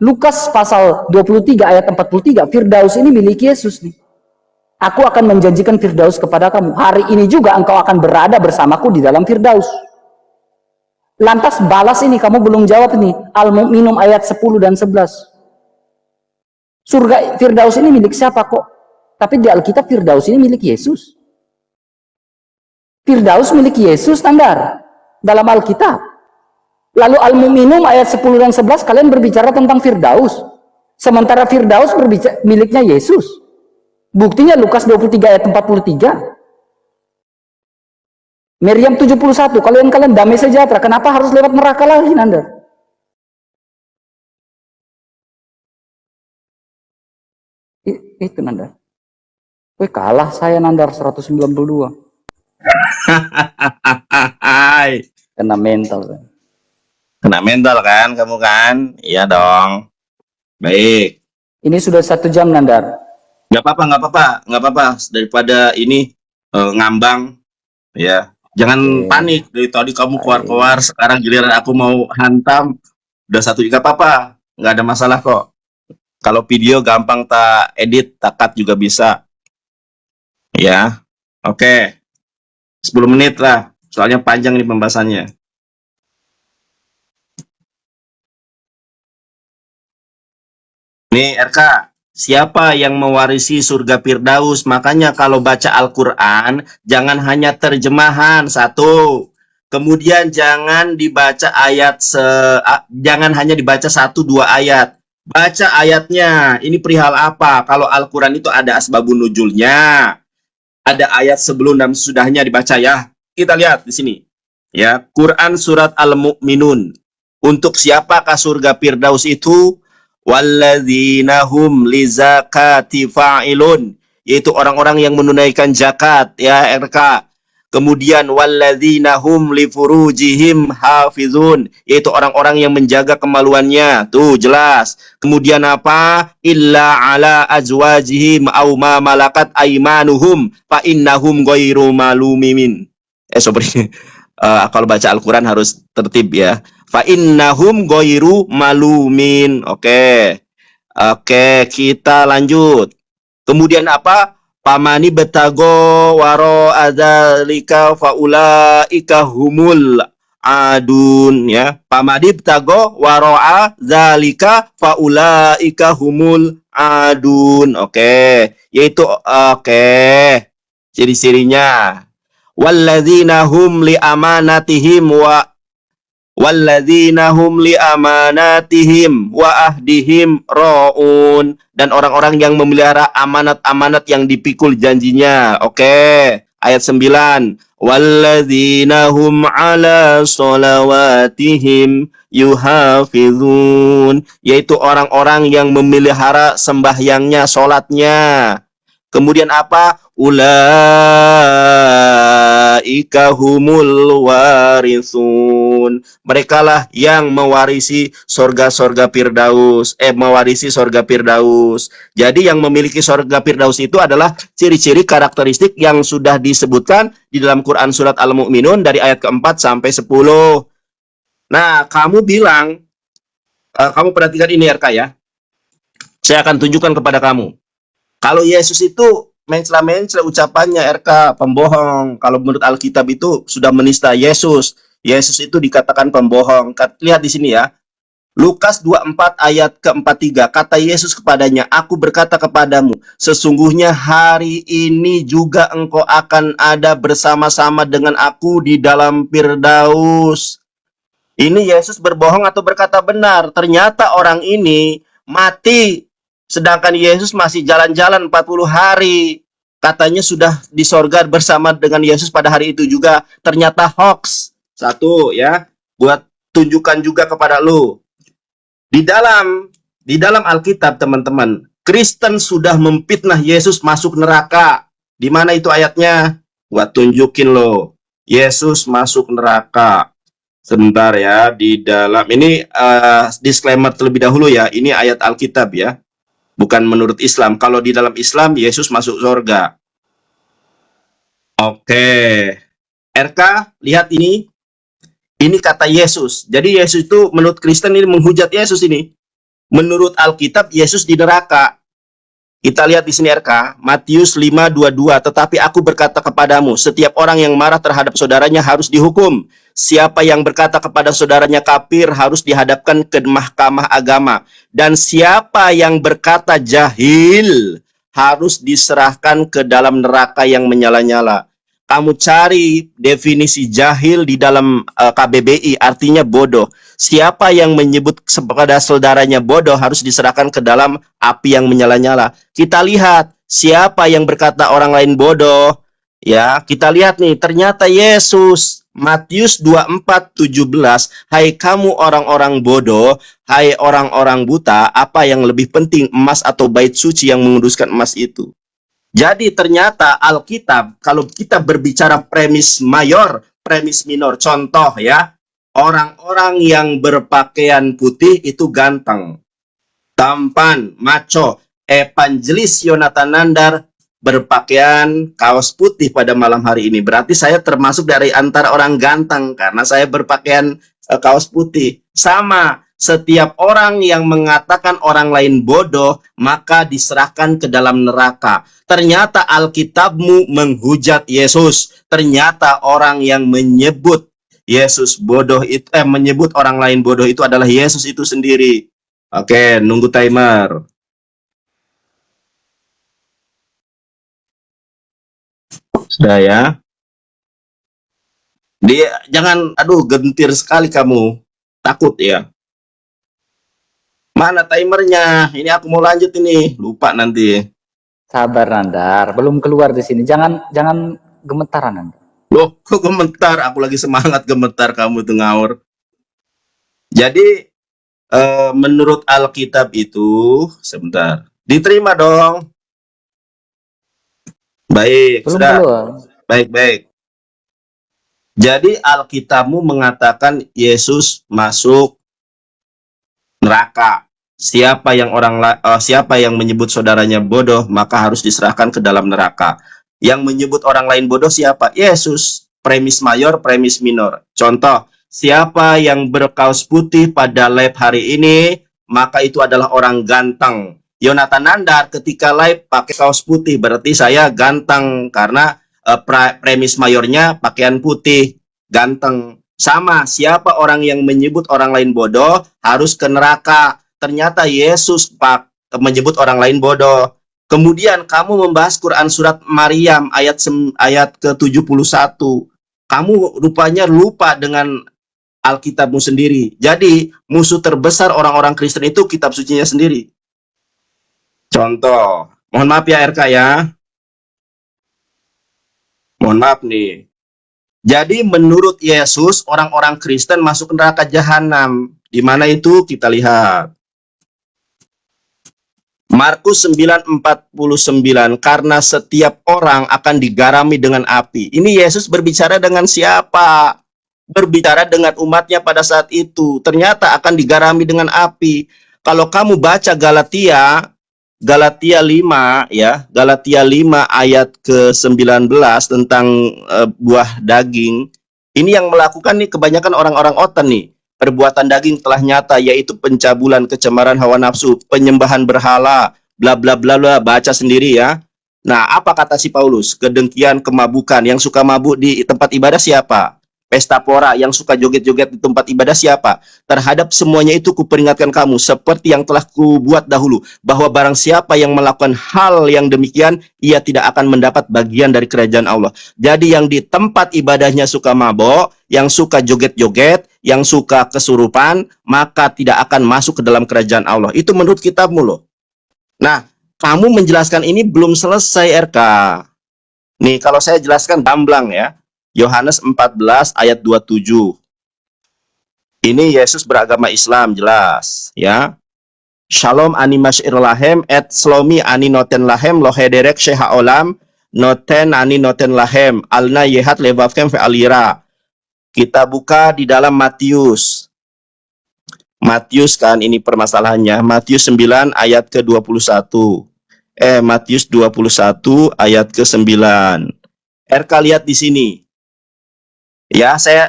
Lukas pasal 23 ayat 43, Firdaus ini milik Yesus nih. Aku akan menjanjikan Firdaus kepada kamu. Hari ini juga engkau akan berada bersamaku di dalam Firdaus. Lantas balas ini, kamu belum jawab nih. Al-Mu'minun ayat 10 dan 11. Surga Firdaus ini milik siapa kok? Tapi di Alkitab Firdaus ini milik Yesus. Firdaus milik Yesus Nandar. Dalam Alkitab. Lalu Al-Mu'minun ayat 10 dan 11 kalian berbicara tentang Firdaus. Sementara Firdaus miliknya Yesus. Buktinya Lukas 23 ayat 43. Meriam 71, kalian damai sejahtera. Kenapa harus lewat neraka lagi Nandar? Itu Nandar. Wih, kalah saya Nandar 192. Kena mental kan. Kena mental kan kamu kan? Iya dong. Baik. Ini sudah 1 jam Nandar. Nggak apa-apa. Daripada ini ngambang, ya. Jangan panik. Dari tadi kamu keluar-keluar, sekarang giliran aku mau hantam. Udah 1 jam, nggak apa-apa. Nggak ada masalah kok. Kalau video gampang tak edit, tak cut juga bisa. Ya, oke. 10 menit lah. Soalnya panjang nih pembahasannya. Nih RK, siapa yang mewarisi surga Firdaus? Makanya kalau baca Al-Quran, jangan hanya terjemahan, 1. Kemudian jangan dibaca jangan hanya dibaca 1-2 ayat. Baca ayatnya, ini perihal apa? Kalau Al-Quran itu ada asbabun nuzulnya. Ada ayat sebelum dan sesudahnya dibaca ya. Kita lihat di sini. Ya, Quran surat Al-Mu'minun. Untuk siapakah surga Firdaus itu? Walladzina hum lizakati fa'ilun, yaitu orang-orang yang menunaikan zakat ya RK. Kemudian walladzina hum li furujihim hafizun, yaitu orang-orang yang menjaga kemaluannya. Tuh jelas. Kemudian apa? Illa ala azwajihim aw ma malakat aimanuhum fa innahum ghairu malumin. Sorry. Kalau baca Al-Quran harus tertib ya. Fa innahum ghairu malumin. Oke, kita lanjut. Kemudian apa? Pamani betago waro adzalika faulaika humul adun, ya. Pamani betago waro adzalika faulaika humul adun. Oke, yaitu ciri-cirinya. Walladzina hum li amanatihim wa ahdihim raun, dan orang-orang yang memelihara amanat-amanat yang dipikul janjinya. Oke, ayat 9. Walladzina hum ala sholawatihim yuhafizun, yaitu orang-orang yang memelihara sembahyangnya, sholatnya. Kemudian apa? Ulaika humul warisun. Merekalah yang mewarisi sorga-sorga Firdaus. Mewarisi sorga Firdaus. Jadi yang memiliki sorga Firdaus itu adalah ciri-ciri karakteristik yang sudah disebutkan di dalam Quran surat Al-Mu'minun dari ayat keempat sampai 10. Nah, kamu bilang, kamu perhatikan ini RK ya. Saya akan tunjukkan kepada kamu. Kalau Yesus itu mencela-mencela ucapannya RK, pembohong. Kalau menurut Alkitab itu sudah menista Yesus. Yesus itu dikatakan pembohong. Lihat di sini ya. Lukas 24 ayat ke-43. Kata Yesus kepadanya, aku berkata kepadamu, sesungguhnya hari ini juga engkau akan ada bersama-sama dengan aku di dalam Firdaus. Ini Yesus berbohong atau berkata benar? Ternyata orang ini mati, sedangkan Yesus masih jalan-jalan 40 hari. Katanya sudah di sorga bersama dengan Yesus pada hari itu juga. Ternyata hoax. Satu ya, buat tunjukkan juga kepada lu. Di dalam Alkitab teman-teman, Kristen sudah memfitnah Yesus masuk neraka. Di mana itu ayatnya? Buat tunjukin lo. Yesus masuk neraka. Sebentar ya, di dalam ini disclaimer terlebih dahulu ya. Ini ayat Alkitab ya. Bukan menurut Islam. Kalau di dalam Islam, Yesus masuk surga. Oke. RK, lihat ini. Ini kata Yesus. Jadi Yesus itu menurut Kristen ini menghujat Yesus ini. Menurut Alkitab, Yesus di neraka. Kita lihat di sini RK, Matius 5:22. Tetapi aku berkata kepadamu, setiap orang yang marah terhadap saudaranya harus dihukum. Siapa yang berkata kepada saudaranya kafir harus dihadapkan ke mahkamah agama. Dan siapa yang berkata jahil harus diserahkan ke dalam neraka yang menyala-nyala. Kamu cari definisi jahil di dalam KBBI, artinya bodoh. Siapa yang menyebut kepada saudaranya bodoh harus diserahkan ke dalam api yang menyala-nyala. Kita lihat siapa yang berkata orang lain bodoh. Ya, kita lihat nih, ternyata Yesus. Matius 24:17, hai kamu orang-orang bodoh, hai orang-orang buta, apa yang lebih penting, emas atau bait suci yang menguduskan emas itu? Jadi ternyata Alkitab, kalau kita berbicara premis mayor, premis minor, contoh ya, orang-orang yang berpakaian putih itu ganteng, tampan, maco. Evangelis Yonatan Nandar berpakaian kaos putih pada malam hari ini. Berarti saya termasuk dari antara orang ganteng karena saya berpakaian kaos putih. Sama, setiap orang yang mengatakan orang lain bodoh, maka diserahkan ke dalam neraka. Ternyata Alkitabmu menghujat Yesus. Ternyata orang yang menyebut Yesus bodoh itu, menyebut orang lain bodoh itu adalah Yesus itu sendiri. Oke, nunggu timer. Sudah ya. Dia jangan, aduh gentir sekali kamu. Takut ya. Mana timernya? Ini aku mau lanjut ini. Lupa nanti. Sabar Nandar, belum keluar di sini. Jangan gemetaran Nandar. Loh, kok gemetar? Aku lagi semangat gemetar, kamu tuh ngawur. Jadi menurut Alkitab itu, sebentar. Diterima dong. Baik, Belum sudah. keluar. Baik. Jadi Alkitabmu mengatakan Yesus masuk neraka. Siapa yang menyebut saudaranya bodoh, maka harus diserahkan ke dalam neraka. Yang menyebut orang lain bodoh siapa? Yesus. Premis mayor, premis minor. Contoh, siapa yang berkaos putih pada live hari ini, maka itu adalah orang ganteng. Yonatan Nandar ketika live pakai kaos putih, berarti saya ganteng karena premis mayornya pakaian putih, ganteng. Sama, siapa orang yang menyebut orang lain bodoh harus ke neraka. Ternyata Yesus menyebut orang lain bodoh. Kemudian kamu membahas Quran surat Maryam ayat ke-71. Kamu rupanya lupa dengan Alkitabmu sendiri. Jadi, musuh terbesar orang-orang Kristen itu kitab sucinya sendiri. Contoh, mohon maaf ya RK ya. Mohon maaf nih. Jadi menurut Yesus, orang-orang Kristen masuk neraka jahanam. Di mana itu kita lihat. Markus 9:49, karena setiap orang akan digarami dengan api. Ini Yesus berbicara dengan siapa? Berbicara dengan umatnya pada saat itu. Ternyata akan digarami dengan api. Kalau kamu baca Galatia 5 ya, Galatia 5 ayat ke-19 tentang buah daging. Ini yang melakukan nih kebanyakan orang-orang otan nih. Perbuatan daging telah nyata, yaitu pencabulan, kecemaran hawa nafsu, penyembahan berhala, bla bla bla bla, baca sendiri ya. Nah, apa kata si Paulus? Kedengkian, kemabukan. Yang suka mabuk di tempat ibadah siapa? Pesta pora. Yang suka joget-joget di tempat ibadah siapa? Terhadap semuanya itu kuperingatkan kamu, seperti yang telah kubuat dahulu, bahwa barang siapa yang melakukan hal yang demikian, ia tidak akan mendapat bagian dari kerajaan Allah. Jadi yang di tempat ibadahnya suka mabok, yang suka joget-joget, yang suka kesurupan, maka tidak akan masuk ke dalam kerajaan Allah. Itu menurut kitabmu loh. Nah, kamu menjelaskan ini belum selesai RK. Nih, kalau saya jelaskan gamblang ya. Yohanes 14 ayat 27. Ini Yesus beragama Islam, jelas ya. Shalom ani masyir lahem et slomi ani noten lahem lohederek sheha olam noten ani noten lahem alna yehat levavkem fe alira. Kita buka di dalam Matius. Matius kan ini permasalahannya. Matius 9 ayat ke-21. Matius 21 ayat ke-9. RK lihat di sini. Ya, saya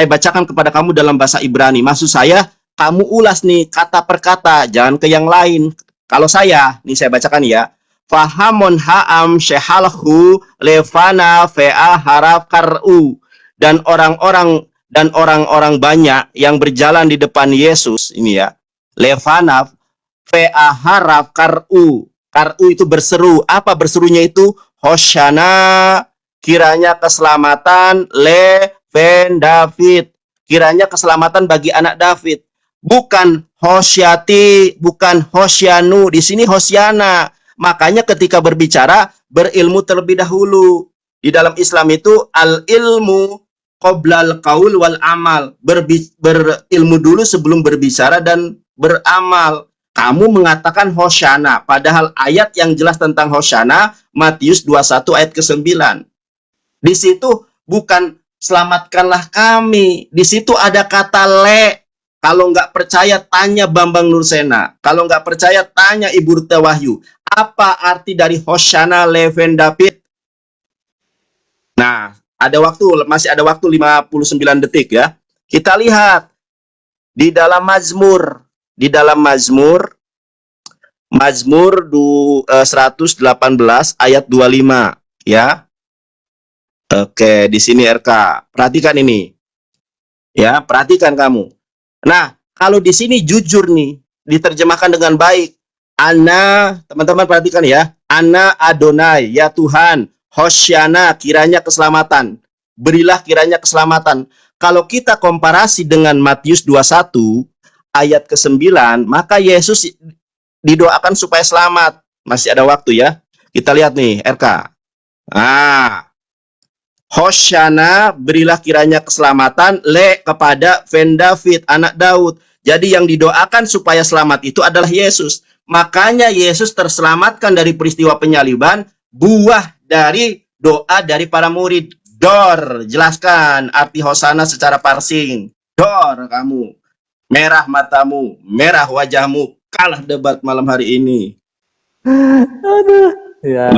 bacakan kepada kamu dalam bahasa Ibrani. Maksud saya, kamu ulas nih kata per kata, jangan ke yang lain. Kalau saya, nih saya bacakan ya. Fahamon ha'am shehalhu levana fe'a haraf kar'u. Dan orang-orang banyak yang berjalan di depan Yesus, ini ya. Levana fe'a haraf kar'u. Kar'u itu berseru. Apa berserunya itu? Hoshana, kiranya keselamatan Leven David, kiranya keselamatan bagi anak David. Bukan Hosyati, bukan Hosyanu. Di sini Hosyana. Makanya ketika berbicara, berilmu terlebih dahulu. Di dalam Islam itu al-ilmu qoblal qaul wal amal. Berilmu dulu sebelum berbicara dan beramal. Kamu mengatakan Hosyana, padahal ayat yang jelas tentang Hosyana Matius 21 ayat ke-9. Di situ bukan selamatkanlah kami. Di situ ada kata le. Kalau nggak percaya, tanya Bambang Nursena. Kalau nggak percaya, tanya Ibu Ruta Wahyu. Apa arti dari Hoshana Leven David? Nah, masih ada waktu 59 detik ya. Kita lihat di dalam Mazmur. Di dalam Mazmur 118 ayat 25 ya. Oke, di sini RK. Perhatikan ini. Ya, perhatikan kamu. Nah, kalau di sini jujur nih, diterjemahkan dengan baik. Ana, teman-teman perhatikan ya. Ana Adonai, ya Tuhan. Hosyana, kiranya keselamatan. Berilah kiranya keselamatan. Kalau kita komparasi dengan Matius 21, ayat ke-9, maka Yesus didoakan supaya selamat. Masih ada waktu ya. Kita lihat nih, RK. Hosyana, berilah kiranya keselamatan kepada Ven David, anak Daud. Jadi yang didoakan supaya selamat itu adalah Yesus. Makanya Yesus terselamatkan dari peristiwa penyaliban, buah dari doa dari para murid. Dor, jelaskan arti Hosana secara parsing. Dor kamu, merah matamu, merah wajahmu, kalah debat malam hari ini. Aduh. Ya.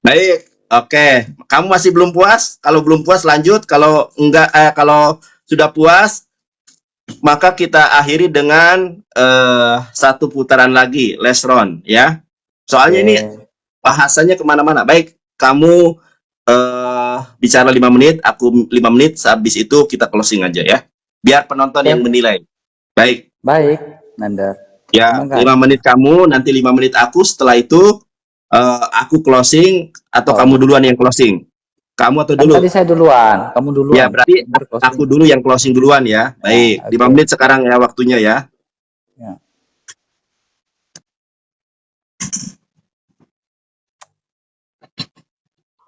Baik. Oke, kamu masih belum puas? Kalau belum puas lanjut, kalau enggak kalau sudah puas maka kita akhiri dengan satu putaran lagi, last round ya. Soalnya ini bahasanya kemana-mana. Baik, kamu bicara 5 menit, aku 5 menit, habis itu kita closing aja ya. Biar penonton yang menilai. Baik. Baik, Nandar. Ya, 5 menit kamu, nanti 5 menit aku. Setelah itu aku closing atau kamu duluan yang closing? Kamu atau dulu? Tadi saya duluan, kamu duluan. Ya, berarti aku dulu yang closing duluan ya. Baik, 5 menit sekarang ya waktunya ya. Ya.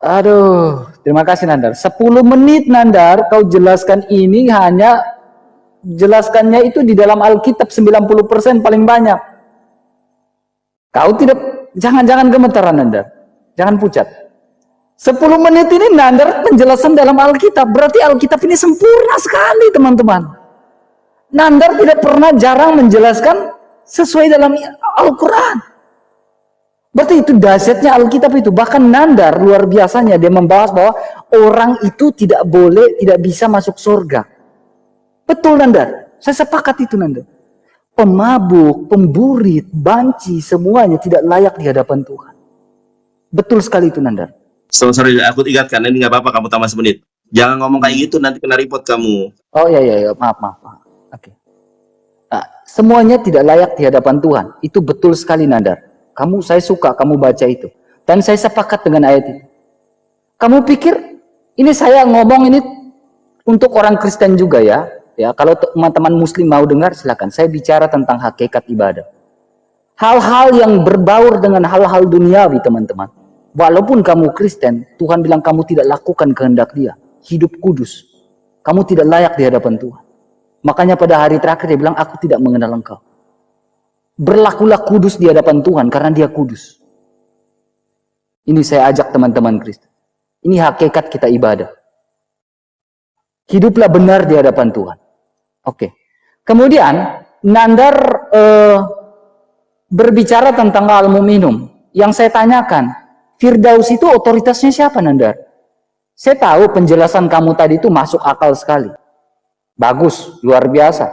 Aduh, terima kasih Nandar. 10 menit Nandar, kau jelaskan ini hanya jelaskannya itu di dalam Alkitab 90% paling banyak. Kau tidak, jangan gemetaran Nandar. Jangan pucat. 10 menit ini Nandar penjelasan dalam Alkitab. Berarti Alkitab ini sempurna sekali teman-teman. Nandar tidak pernah jarang menjelaskan sesuai dalam Al-Quran. Berarti itu dahsyatnya Alkitab itu. Bahkan Nandar luar biasanya dia membahas bahwa orang itu tidak boleh, tidak bisa masuk surga. Betul Nandar. Saya sepakat itu Nandar. Pemabuk, pemburit, banci, semuanya tidak layak di hadapan Tuhan. Betul sekali itu Nandar. Sorry, aku ingatkan, ini nggak apa-apa kamu tambah semenit. Jangan ngomong kayak gitu, nanti kena report kamu. Oh iya, maaf. Oke. Nah, semuanya tidak layak di hadapan Tuhan. Itu betul sekali Nandar. Saya suka kamu baca itu. Dan saya sepakat dengan ayat itu. Kamu pikir, ini saya ngomong ini untuk orang Kristen juga ya. Ya, kalau teman-teman Muslim mau dengar, silakan. Saya bicara tentang hakikat ibadah. Hal-hal yang berbaur dengan hal-hal duniawi, teman-teman. Walaupun kamu Kristen, Tuhan bilang kamu tidak lakukan kehendak Dia. Hidup kudus. Kamu tidak layak di hadapan Tuhan. Makanya pada hari terakhir Dia bilang, aku tidak mengenal engkau. Berlakulah kudus di hadapan Tuhan karena Dia kudus. Ini saya ajak teman-teman Kristen. Ini hakikat kita ibadah. Hiduplah benar di hadapan Tuhan. Oke. Kemudian Nandar berbicara tentang al-mu'minun. Yang saya tanyakan, Firdaus itu otoritasnya siapa Nandar? Saya tahu penjelasan kamu tadi itu masuk akal sekali. Bagus, luar biasa.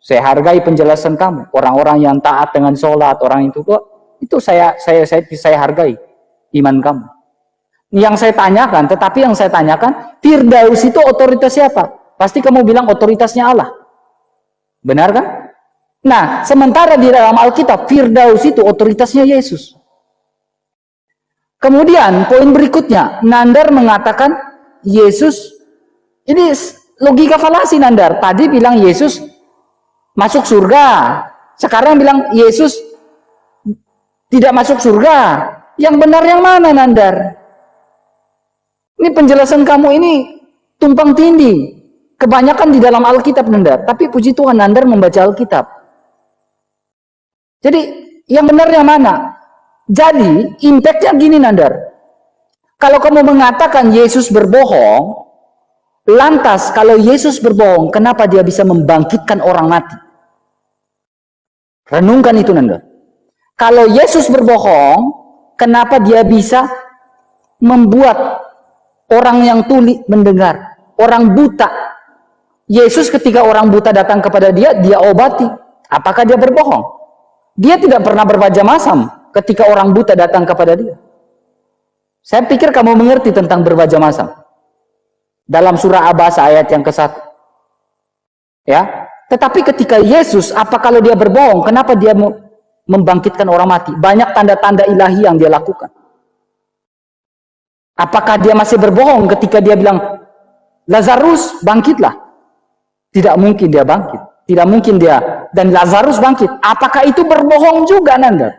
Saya hargai penjelasan kamu. Orang-orang yang taat dengan sholat, orang itu kok, itu saya hargai iman kamu. Yang saya tanyakan, Firdaus itu otoritas siapa? Pasti kamu bilang otoritasnya Allah. Benar kan? Nah, sementara di dalam Alkitab, Firdaus itu otoritasnya Yesus. Kemudian, poin berikutnya, Nandar mengatakan Yesus, ini logika falasi Nandar. Tadi bilang Yesus masuk surga. Sekarang bilang Yesus tidak masuk surga. Yang benar yang mana Nandar? Ini penjelasan kamu ini tumpang tindih. Kebanyakan di dalam Alkitab Nandar. Tapi puji Tuhan Nandar membaca Alkitab. Jadi yang benar yang mana? Jadi impactnya gini Nandar. Kalau kamu mengatakan Yesus berbohong, lantas kalau Yesus berbohong, kenapa Dia bisa membangkitkan orang mati? Renungkan itu Nanda. Kalau Yesus berbohong, kenapa Dia bisa membuat orang yang tuli mendengar, orang buta? Yesus ketika orang buta datang kepada Dia, Dia obati. Apakah Dia berbohong? Dia tidak pernah berwajah masam ketika orang buta datang kepada Dia. Saya pikir kamu mengerti tentang berwajah masam. Dalam surah Abasa ayat yang ke-1. Ya. Tetapi ketika Yesus, apa kalau Dia berbohong? Kenapa Dia membangkitkan orang mati? Banyak tanda-tanda ilahi yang Dia lakukan. Apakah Dia masih berbohong ketika Dia bilang, Lazarus bangkitlah? Tidak mungkin Dia bangkit. Tidak mungkin Dia, dan Lazarus bangkit. Apakah itu berbohong juga Nanda?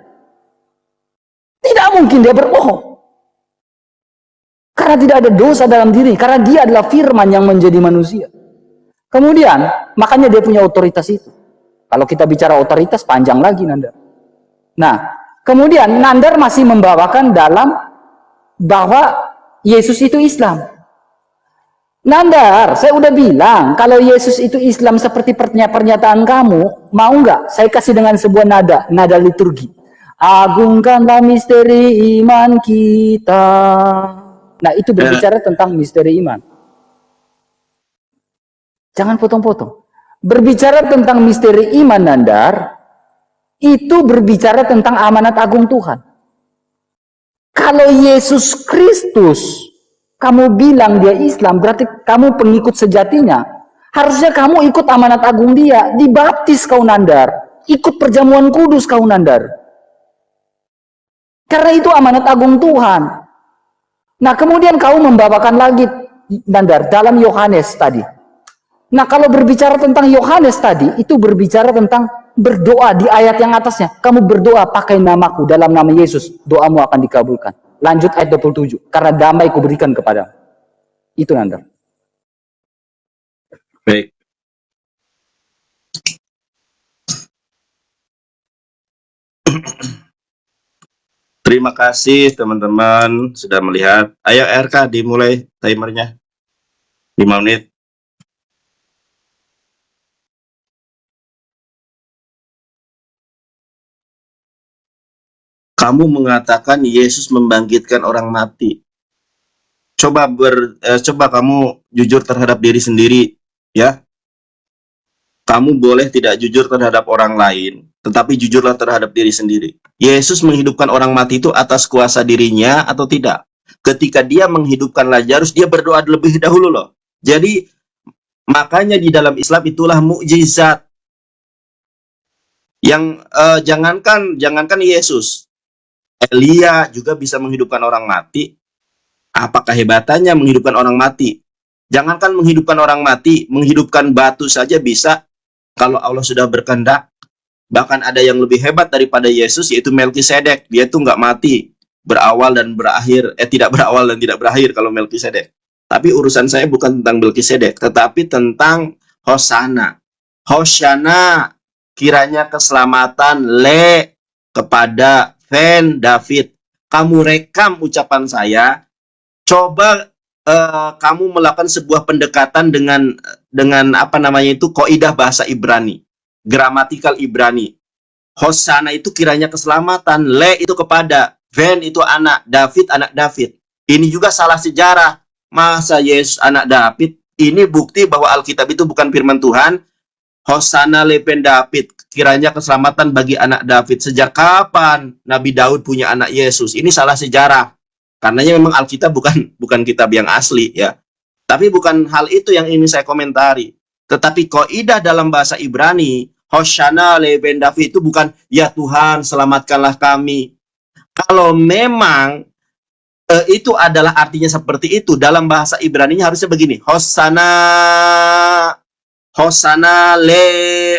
Tidak mungkin Dia berbohong. Karena tidak ada dosa dalam diri. Karena Dia adalah firman yang menjadi manusia. Kemudian, makanya Dia punya otoritas itu. Kalau kita bicara otoritas, panjang lagi Nandar. Nah, kemudian Nandar masih membawakan dalam bahwa Yesus itu Islam. Nandar, saya udah bilang, kalau Yesus itu Islam seperti pernyataan kamu, mau nggak? Saya kasih dengan sebuah nada liturgi. Agungkanlah misteri iman kita. Nah, itu berbicara tentang misteri iman. Jangan potong-potong. Berbicara tentang misteri iman, Nandar, itu berbicara tentang amanat agung Tuhan. Kalau Yesus Kristus, kamu bilang dia Islam, berarti kamu pengikut sejatinya. Harusnya kamu ikut amanat agung dia. Dibaptis kau, Nandar. Ikut perjamuan kudus kau, Nandar. Karena itu amanat agung Tuhan. Nah, kemudian kau membawakan lagi, Nandar, dalam Yohanes tadi. Nah, kalau berbicara tentang Yohanes tadi, itu berbicara tentang berdoa di ayat yang atasnya. Kamu berdoa pakai namaku, dalam nama Yesus, doamu akan dikabulkan. Lanjut ayat 27. Karena damai kuberikan kepadamu. Itu, Nandar. Baik. Terima kasih teman-teman sudah melihat. Ayo RK dimulai timernya. 5 menit. Kamu mengatakan Yesus membangkitkan orang mati. Coba kamu jujur terhadap diri sendiri, ya. Kamu boleh tidak jujur terhadap orang lain, tetapi jujurlah terhadap diri sendiri. Yesus menghidupkan orang mati itu atas kuasa dirinya atau tidak? Ketika dia menghidupkan Lazarus, dia berdoa lebih dahulu loh. Jadi makanya di dalam Islam itulah mukjizat. Yang jangankan Yesus, Elia juga bisa menghidupkan orang mati. Apa kehebatannya menghidupkan orang mati? Jangankan menghidupkan orang mati, menghidupkan batu saja bisa kalau Allah sudah berkehendak. Bahkan ada yang lebih hebat daripada Yesus, yaitu Melkisedek. Dia tuh nggak mati, berawal dan berakhir. Tidak berawal dan tidak berakhir kalau Melkisedek. Tapi urusan saya bukan tentang Melkisedek, tetapi tentang Hosana. Hosana, kiranya keselamatan kepada Van David. Kamu rekam ucapan saya. Coba kamu melakukan sebuah pendekatan dengan apa namanya itu kaidah bahasa Ibrani, gramatikal Ibrani. Hosana itu kiranya keselamatan, itu kepada, Van itu anak, David anak David. Ini juga salah sejarah. Masa Yesus anak David? Ini bukti bahwa Alkitab itu bukan firman Tuhan. Hosana Van David, kiranya keselamatan bagi anak David. Sejak kapan Nabi Daud punya anak Yesus? Ini salah sejarah. Karenanya memang Alkitab bukan kitab yang asli, ya. Tapi bukan hal itu yang ingin saya komentari. Tetapi kaidah dalam bahasa Ibrani, Hoshana Ben David itu bukan ya Tuhan selamatkanlah kami. Kalau memang itu adalah artinya seperti itu, dalam bahasa Ibraninya harusnya begini. Hosana le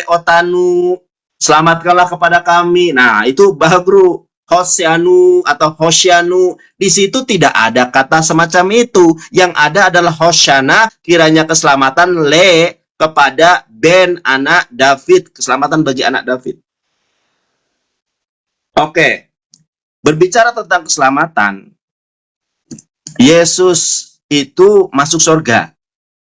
otanu, selamatkanlah kepada kami. Nah, itu baru Hosianu atau Hosianu. Di situ tidak ada kata semacam itu. Yang ada adalah Hoshana, kiranya keselamatan kepada Ben anak David, keselamatan bagi anak David. Oke. Berbicara tentang keselamatan, Yesus itu masuk surga.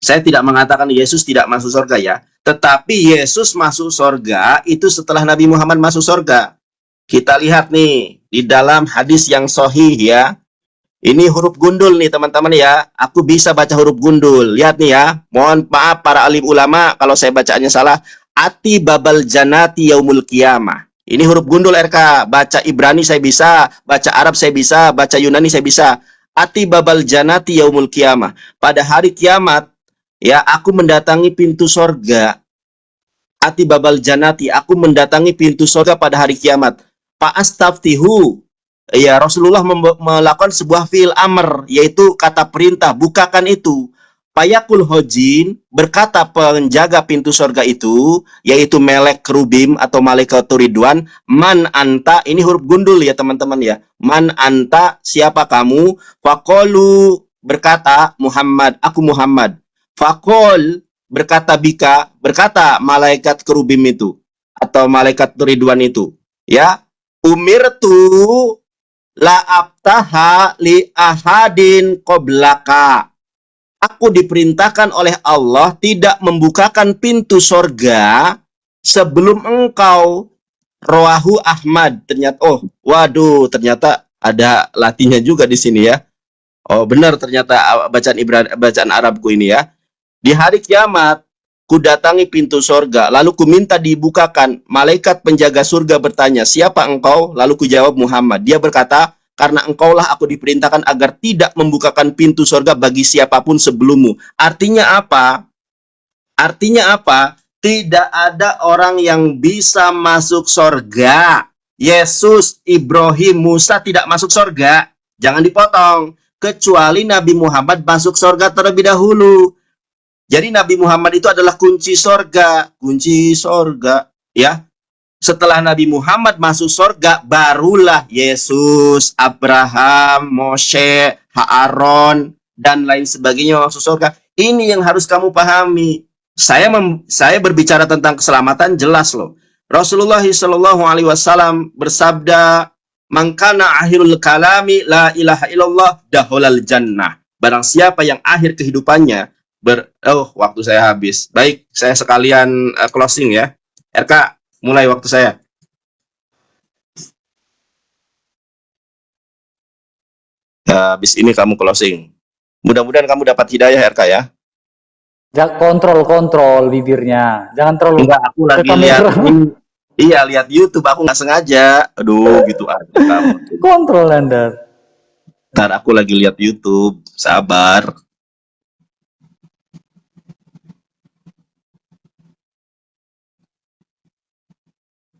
Saya tidak mengatakan Yesus tidak masuk surga, ya. Tetapi Yesus masuk surga itu setelah Nabi Muhammad masuk surga. Kita lihat nih di dalam hadis yang sahih, ya. Ini huruf gundul nih teman-teman, ya. Aku bisa baca huruf gundul. Lihat nih, ya. Mohon maaf para alim ulama kalau saya bacaannya salah. Ati babal janati yaumul qiyamah. Ini huruf gundul RK. Baca Ibrani saya bisa, baca Arab saya bisa, baca Yunani saya bisa. Ati babal janati yaumul qiyamah. Pada hari kiamat, ya, aku mendatangi pintu sorga. Ati babal janati, aku mendatangi pintu sorga pada hari kiamat. Fa'astaftihu, ya, Rasulullah melakukan sebuah fi'il amr, yaitu kata perintah, bukakan itu. Fayaqul hojin, berkata penjaga pintu surga itu, yaitu melek kerubim atau malaikat Ridwan, man anta, ini huruf gundul ya teman-teman, ya. Man anta, siapa kamu? Faqalu, berkata Muhammad, aku Muhammad. Faqol, berkata bika, berkata malaikat kerubim itu atau malaikat Ridwan itu, ya. Umirtu la abtaha li ahadin qoblaka. Aku diperintahkan oleh Allah tidak membukakan pintu sorga sebelum engkau. Rawahu Ahmad. Ternyata, waduh, ternyata ada Latinnya juga di sini, ya. Oh, benar ternyata bacaan Arabku ini, ya. Di hari kiamat, Kudatangi pintu sorga, lalu ku minta dibukakan. Malaikat penjaga surga bertanya, siapa engkau? Lalu ku jawab, Muhammad. Dia berkata, karena engkaulah aku diperintahkan agar tidak membukakan pintu sorga bagi siapapun sebelummu. Artinya apa? Artinya apa? Tidak ada orang yang bisa masuk sorga. Yesus, Ibrahim, Musa tidak masuk sorga. Jangan dipotong. Kecuali Nabi Muhammad masuk sorga terlebih dahulu. Jadi Nabi Muhammad itu adalah kunci sorga. Kunci sorga. Ya. Setelah Nabi Muhammad masuk sorga, barulah Yesus, Abraham, Moshe, Aaron, dan lain sebagainya masuk sorga. Ini yang harus kamu pahami. Saya berbicara tentang keselamatan, jelas loh. Rasulullah SAW bersabda, "Mangkana akhirul kalami la ilaha illallah dahulal jannah." Barang siapa yang akhir kehidupannya waktu saya habis. Baik, saya sekalian closing ya. RK, mulai waktu saya. Habis ini kamu closing. Mudah-mudahan kamu dapat hidayah, RK ya. Kontrol bibirnya, jangan terlalu. Enggak, aku lagi lihat. Iya, lihat YouTube, aku nggak sengaja. Aduh, gitu aja kamu. Kontrol Anda. Ntar aku lagi lihat YouTube, sabar.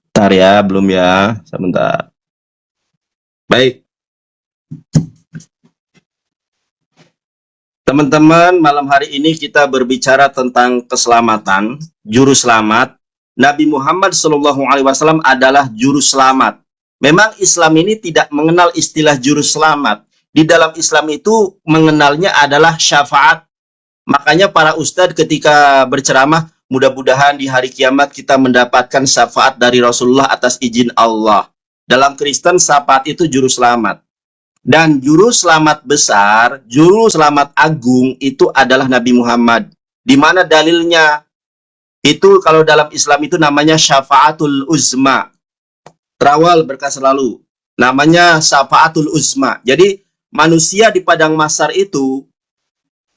Bentar ya, belum ya, sebentar. Baik. Teman-teman, malam hari ini kita berbicara tentang keselamatan, juru selamat. Nabi Muhammad SAW adalah juru selamat. Memang Islam ini tidak mengenal istilah juru selamat. Di dalam Islam itu mengenalnya adalah syafaat. Makanya para ustadz ketika berceramah, mudah-mudahan di hari kiamat kita mendapatkan syafaat dari Rasulullah atas izin Allah. Dalam Kristen, syafaat itu juru selamat. Dan juru selamat besar, juru selamat agung itu adalah Nabi Muhammad. Di mana dalilnya? Itu kalau dalam Islam itu namanya syafaatul uzma. Terawal berkah selalu. Namanya syafaatul uzma. Jadi manusia di padang mahsyar itu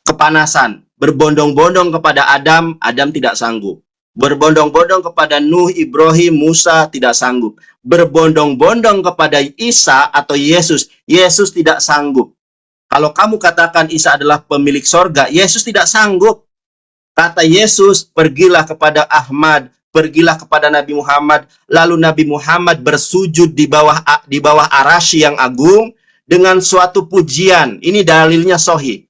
kepanasan, berbondong-bondong kepada Adam, Adam tidak sanggup. Berbondong-bondong kepada Nuh, Ibrahim, Musa tidak sanggup. Berbondong-bondong kepada Isa atau Yesus, Yesus tidak sanggup. Kalau kamu katakan Isa adalah pemilik sorga, Yesus tidak sanggup. Kata Yesus, pergilah kepada Ahmad, pergilah kepada Nabi Muhammad, lalu Nabi Muhammad bersujud di bawah arasy yang agung dengan suatu pujian. Ini dalilnya sahih.